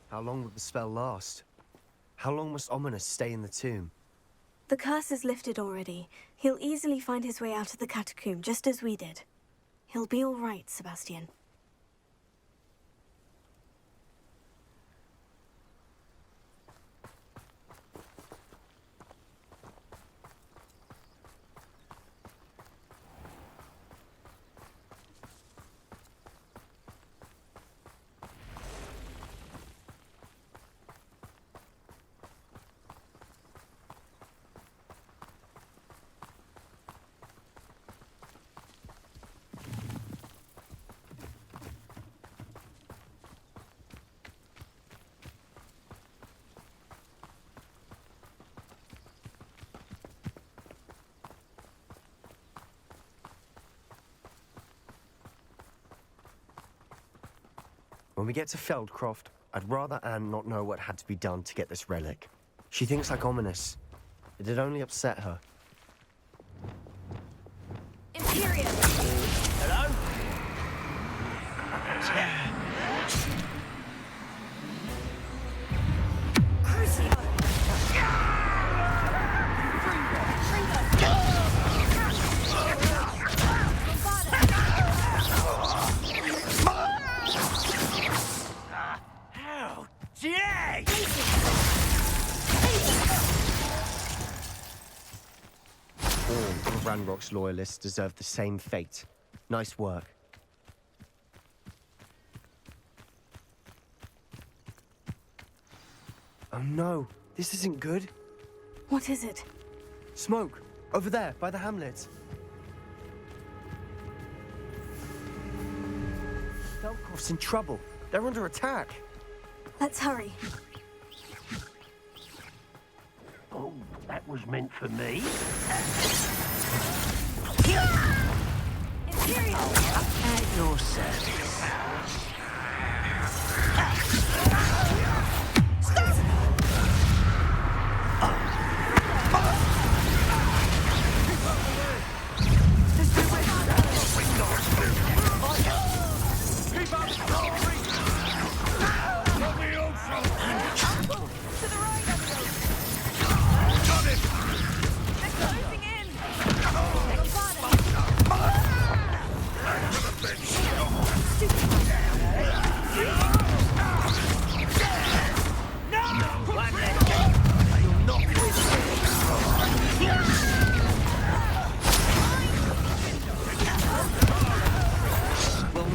How long will the spell last? How long must Ominous stay in the tomb? The curse is lifted already. He'll easily find his way out of the catacomb, just as we did. He'll be all right, Sebastian. When we get to Feldcroft, I'd rather Anne not know what had to be done to get this relic. She thinks like Ominous. It'd only upset her. Imperio! Hello? Crucio! How dare you! All of Ranrock's loyalists deserve the same fate. Nice work. Oh no, this isn't good. What is it? Smoke! Over there, by the hamlet. Feldcroft's in trouble. They're under attack. Let's hurry. Oh, that was meant for me. Imperio! At your service. Stupid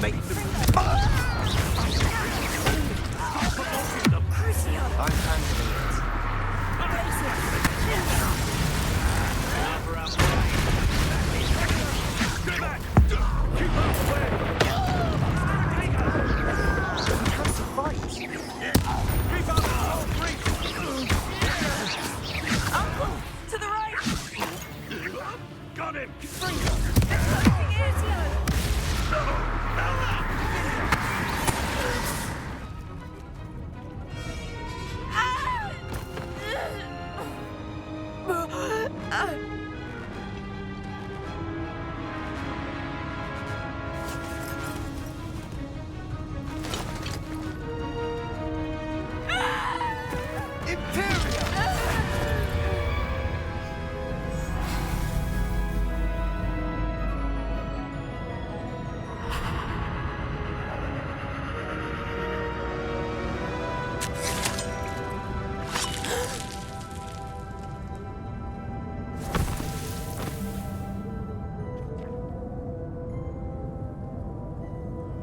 make them... I'm handling it. To the right! Got him!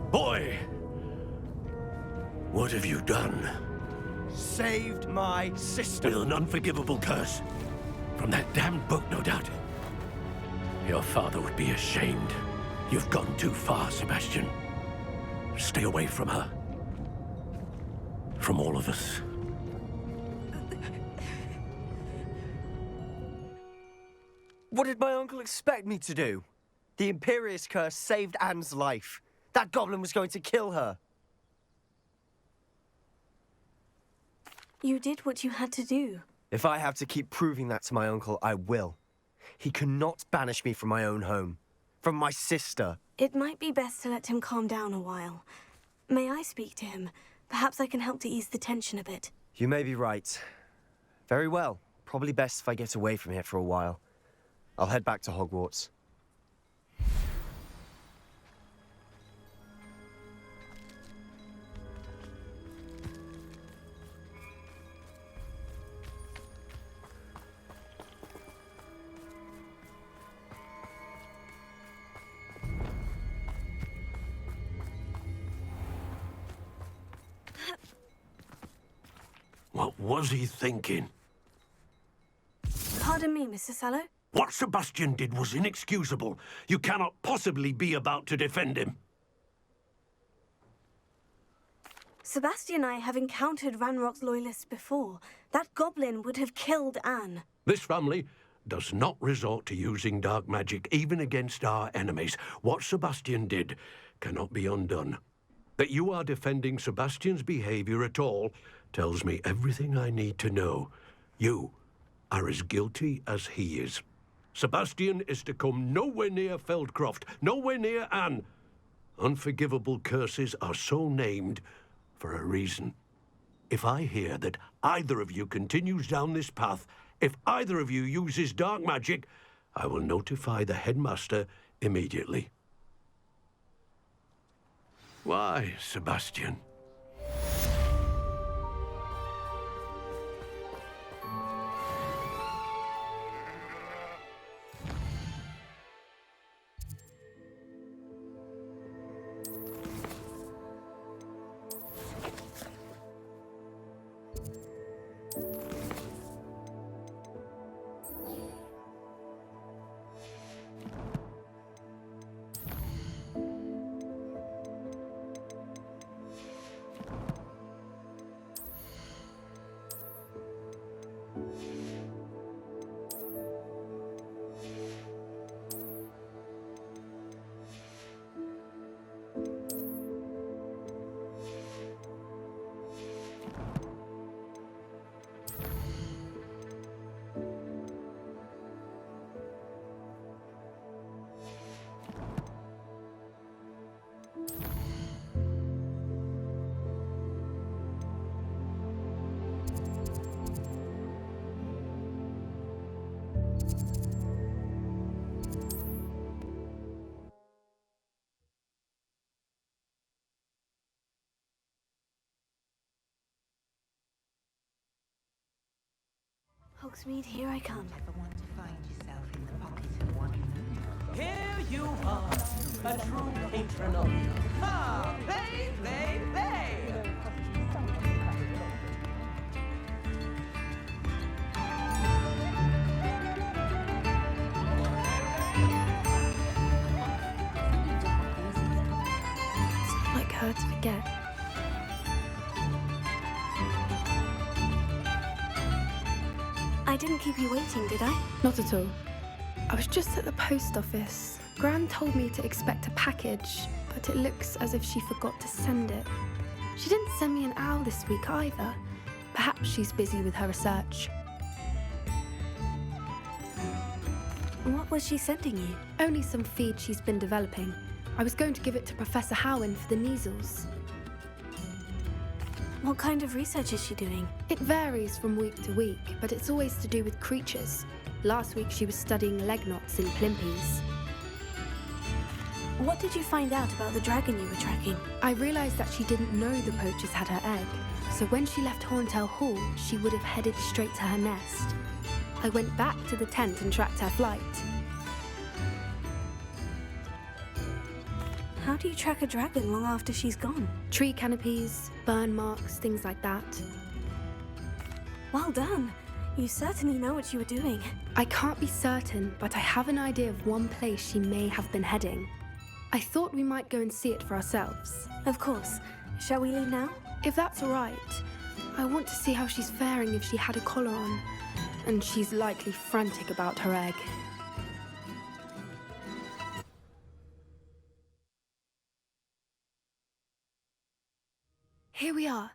Boy! What have you done? Saved my sister. With an unforgivable curse. From that damned book, no doubt. Your father would be ashamed. You've gone too far, Sebastian. Stay away from her. From all of us. What did my uncle expect me to do? The Imperius curse saved Anne's life. That goblin was going to kill her. You did what you had to do. If I have to keep proving that to my uncle, I will. He cannot banish me from my own home. From my sister. It might be best to let him calm down a while. May I speak to him? Perhaps I can help to ease the tension a bit. You may be right. Very well. Probably best if I get away from here for a while. I'll head back to Hogwarts. What was he thinking? Pardon me, Mr. Sallow. What Sebastian did was inexcusable. You cannot possibly be about to defend him. Sebastian and I have encountered Ranrock's loyalists before. That goblin would have killed Anne. This family does not resort to using dark magic even against our enemies. What Sebastian did cannot be undone. That you are defending Sebastian's behavior at all tells me everything I need to know. You are as guilty as he is. Sebastian is to come nowhere near Feldcroft, nowhere near Anne. Unforgivable curses are so named for a reason. If I hear that either of you continues down this path, if either of you uses dark magic, I will notify the headmaster immediately. Why, Sebastian? Hogsmeade, here I come. Here you are, a true patron of her to forget. I didn't keep you waiting, did I? Not at all. I was just at the post office. Gran told me to expect a package, but it looks as if she forgot to send it. She didn't send me an owl this week either. Perhaps she's busy with her research. What was she sending you? Only some feed she's been developing. I was going to give it to Professor Howen for the measles. What kind of research is she doing? It varies from week to week, but it's always to do with creatures. Last week she was studying leg knots in plimpies. What did you find out about the dragon you were tracking? I realized that she didn't know the poachers had her egg, so when she left Horntail Hall, she would have headed straight to her nest. I went back to the tent and tracked her flight. How do you track a dragon long after she's gone? Tree canopies, burn marks, things like that. Well done. You certainly know what you were doing. I can't be certain, but I have an idea of one place she may have been heading. I thought we might go and see it for ourselves. Of course. Shall we leave now? If that's all right. I want to see how she's faring if she had a collar on. And she's likely frantic about her egg. Here we are.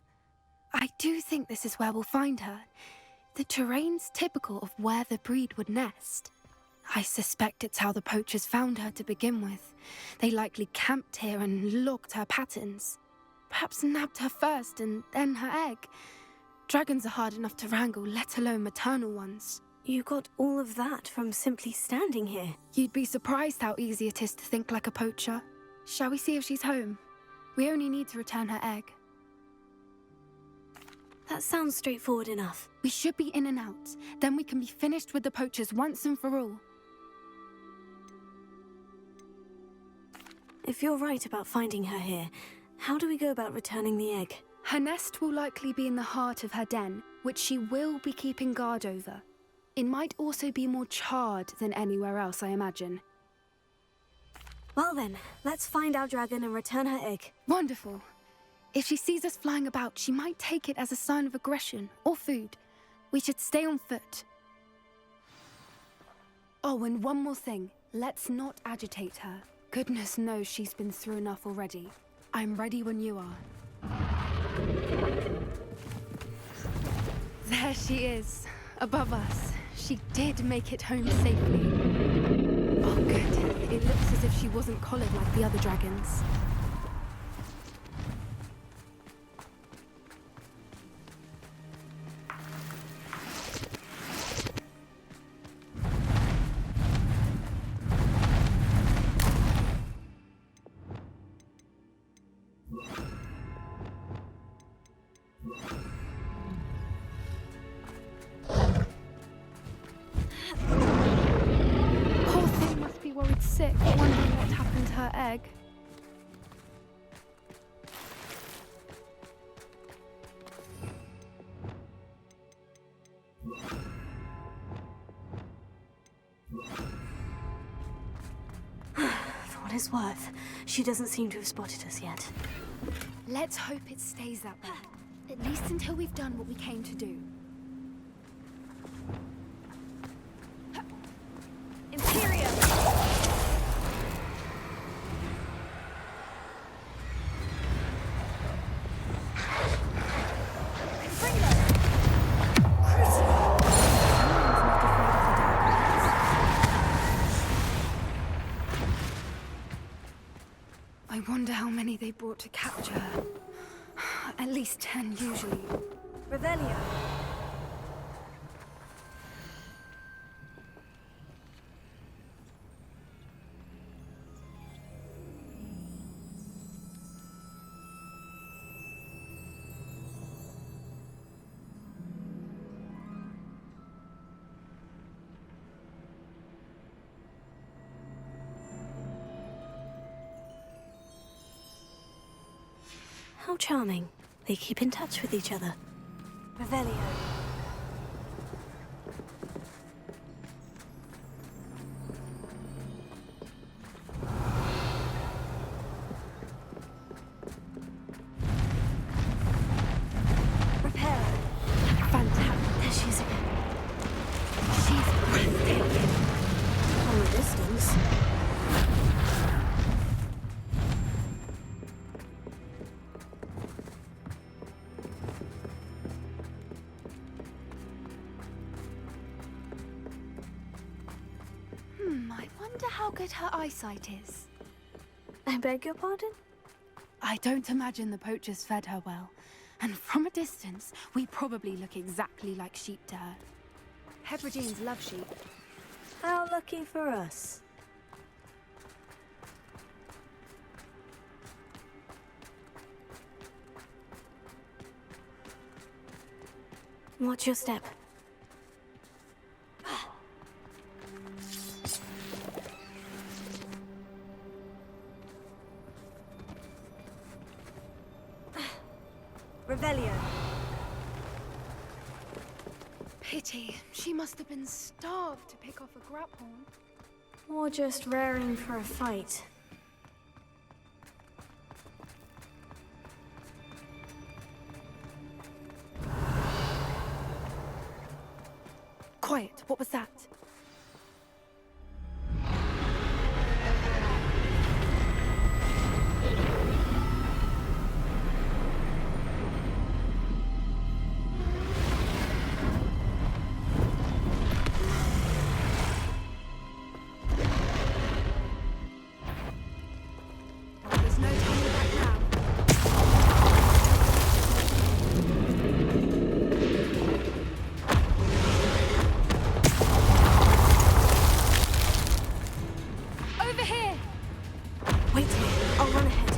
I do think this is where we'll find her. The terrain's typical of where the breed would nest. I suspect it's how the poachers found her to begin with. They likely camped here and logged her patterns. Perhaps nabbed her first and then her egg. Dragons are hard enough to wrangle, let alone maternal ones. You got all of that from simply standing here. You'd be surprised how easy it is to think like a poacher. Shall we see if she's home? We only need to return her egg. That sounds straightforward enough. We should be in and out. Then we can be finished with the poachers once and for all. If you're right about finding her here, how do we go about returning the egg? Her nest will likely be in the heart of her den, which she will be keeping guard over. It might also be more charred than anywhere else, I imagine. Well then, let's find our dragon and return her egg. Wonderful. If she sees us flying about, she might take it as a sign of aggression or food. We should stay on foot. Oh, and one more thing. Let's not agitate her. Goodness knows she's been through enough already. I'm ready when you are. There she is, above us. She did make it home safely. Oh, good. It looks as if she wasn't collared like the other dragons. Sick, wondering what happened to her egg. For what it's worth, she doesn't seem to have spotted us yet. Let's hope it stays that way. At least until we've done what we came to do. Imperium! I wonder how many they brought to capture her. At least 10 usually. Revelio. How charming. They keep in touch with each other. Revelio. good her eyesight is? I beg your pardon? I don't imagine the poachers fed her well. And from a distance, we probably look exactly like sheep to her. Hebrideans love sheep. How lucky for us. Watch your step. Revelio. Pity. She must have been starved to pick off a grapehorn. Or just raring for a fight. Quiet. What was that? There's no turning back now. Over here! Wait here. I'll run ahead.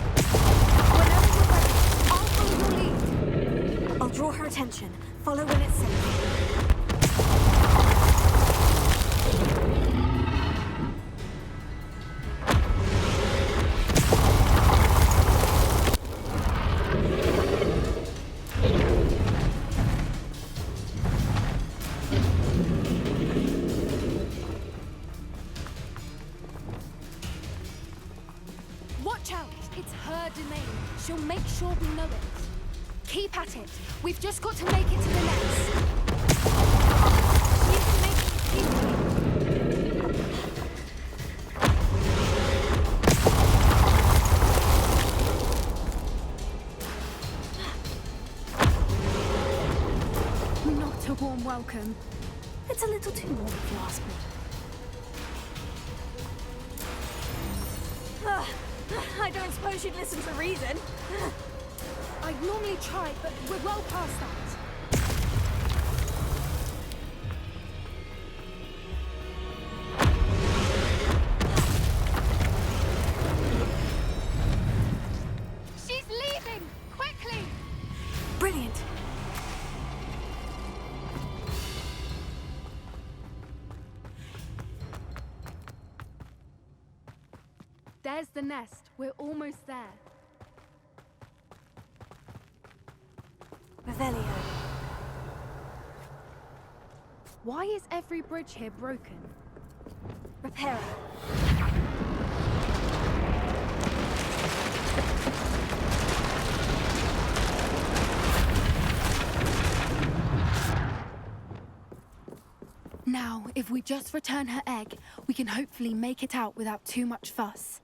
Whenever you're ready, I'll follow your lead. I'll draw her attention. Follow when it's safe. Watch out! It's her domain. She'll make sure we know it. Keep at it. We've just got to make it to the nest. She can make it easily. Not a warm welcome. It's a little too warm if you ask me. I don't suppose you'd listen to reason. I'd normally try, but we're well past that. She's leaving! Quickly! Brilliant. There's the nest. We're almost there. Revelio. Why is every bridge here broken? Reparo. Now, if we just return her egg, we can hopefully make it out without too much fuss.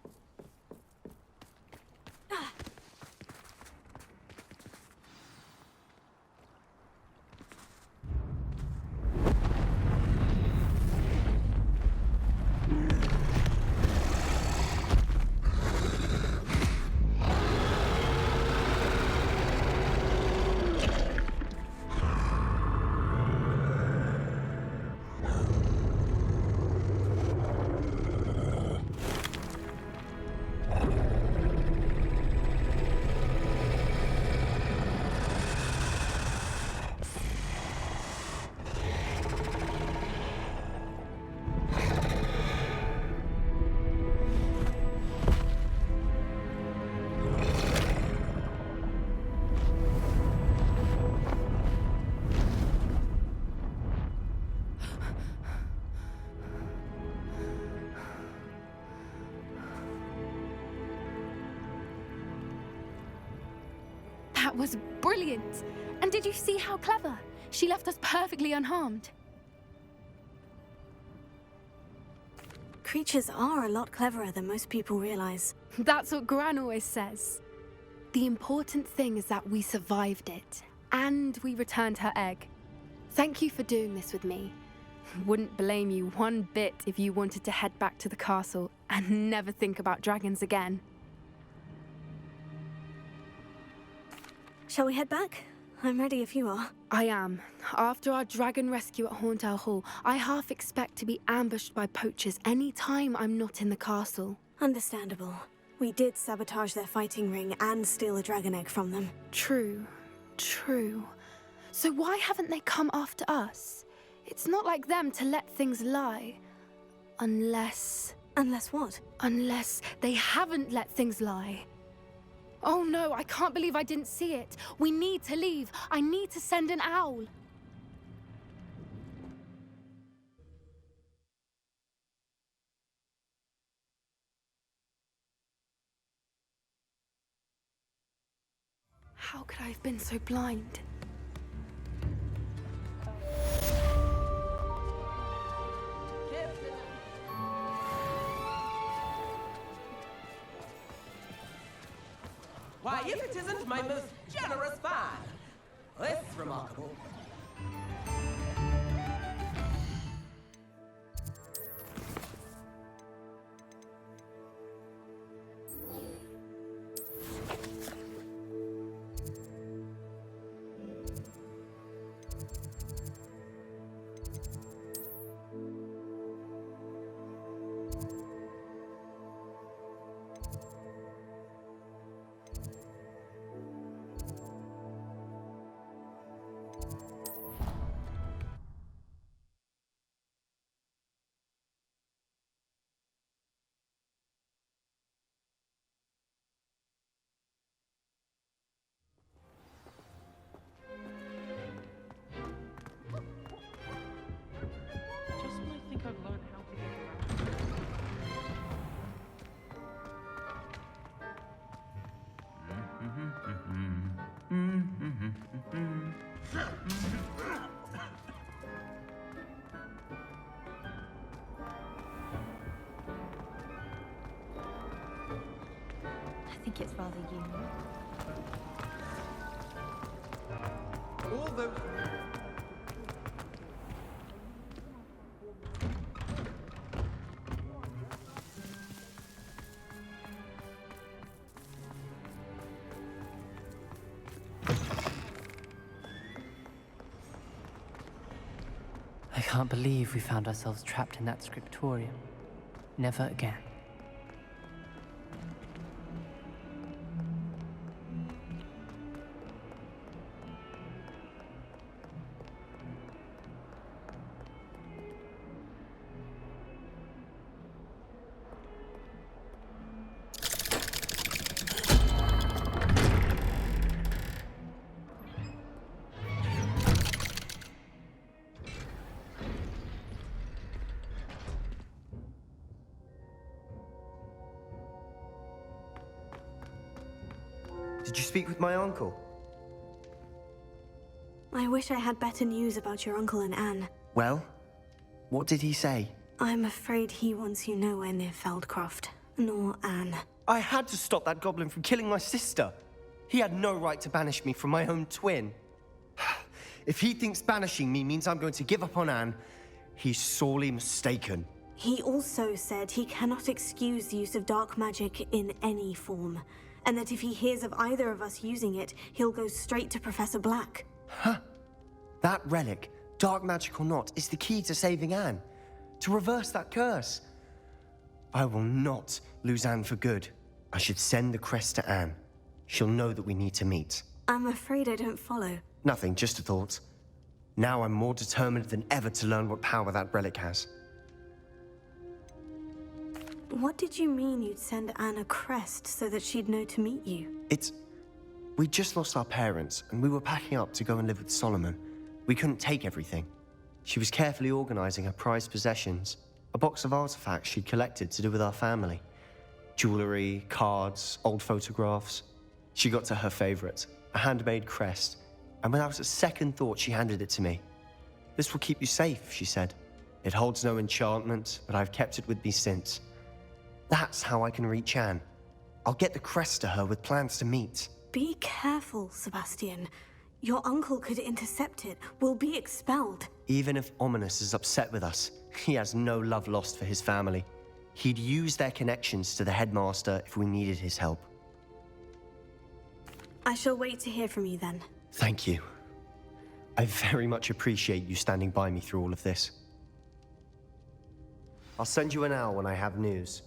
That was brilliant! And did you see how clever? She left us perfectly unharmed. Creatures are a lot cleverer than most people realize. That's what Gran always says. The important thing is that we survived it, and we returned her egg. Thank you for doing this with me. Wouldn't blame you one bit if you wanted to head back to the castle and never think about dragons again. Shall we head back? I'm ready if you are. I am. After our dragon rescue at Hauntow Hall, I half expect to be ambushed by poachers any time I'm not in the castle. Understandable. We did sabotage their fighting ring and steal a dragon egg from them. True. So why haven't they come after us? It's not like them to let things lie. Unless... Unless what? Unless they haven't let things lie. Oh no, I can't believe I didn't see it. We need to leave. I need to send an owl. How could I have been so blind? Why, if it isn't my most generous fan! It's remarkable. I think it's rather unique. All those... I can't believe we found ourselves trapped in that scriptorium. Never again. Did you speak with my uncle? I wish I had better news about your uncle and Anne. Well, what did he say? I'm afraid he wants you nowhere near Feldcroft, nor Anne. I had to stop that goblin from killing my sister. He had no right to banish me from my own twin. If he thinks banishing me means I'm going to give up on Anne, he's sorely mistaken. He also said he cannot excuse the use of dark magic in any form, and that if he hears of either of us using it, he'll go straight to Professor Black. Huh? That relic, dark magic or not, is the key to saving Anne. To reverse that curse. I will not lose Anne for good. I should send the crest to Anne. She'll know that we need to meet. I'm afraid I don't follow. Nothing, just a thought. Now I'm more determined than ever to learn what power that relic has. What did you mean you'd send Anne a crest so that she'd know to meet you? We just lost our parents, and we were packing up to go and live with Solomon. We couldn't take everything. She was carefully organizing her prized possessions, a box of artifacts she'd collected to do with our family. Jewelry, cards, old photographs. She got to her favorite, a handmade crest, and without a second thought, she handed it to me. "This will keep you safe," she said. "It holds no enchantment, but I've kept it with me since. That's how I can reach Anne. I'll get the crest to her with plans to meet." Be careful, Sebastian. Your uncle could intercept it. We'll be expelled. Even if Ominous is upset with us, he has no love lost for his family. He'd use their connections to the headmaster if we needed his help. I shall wait to hear from you then. Thank you. I very much appreciate you standing by me through all of this. I'll send you an owl when I have news.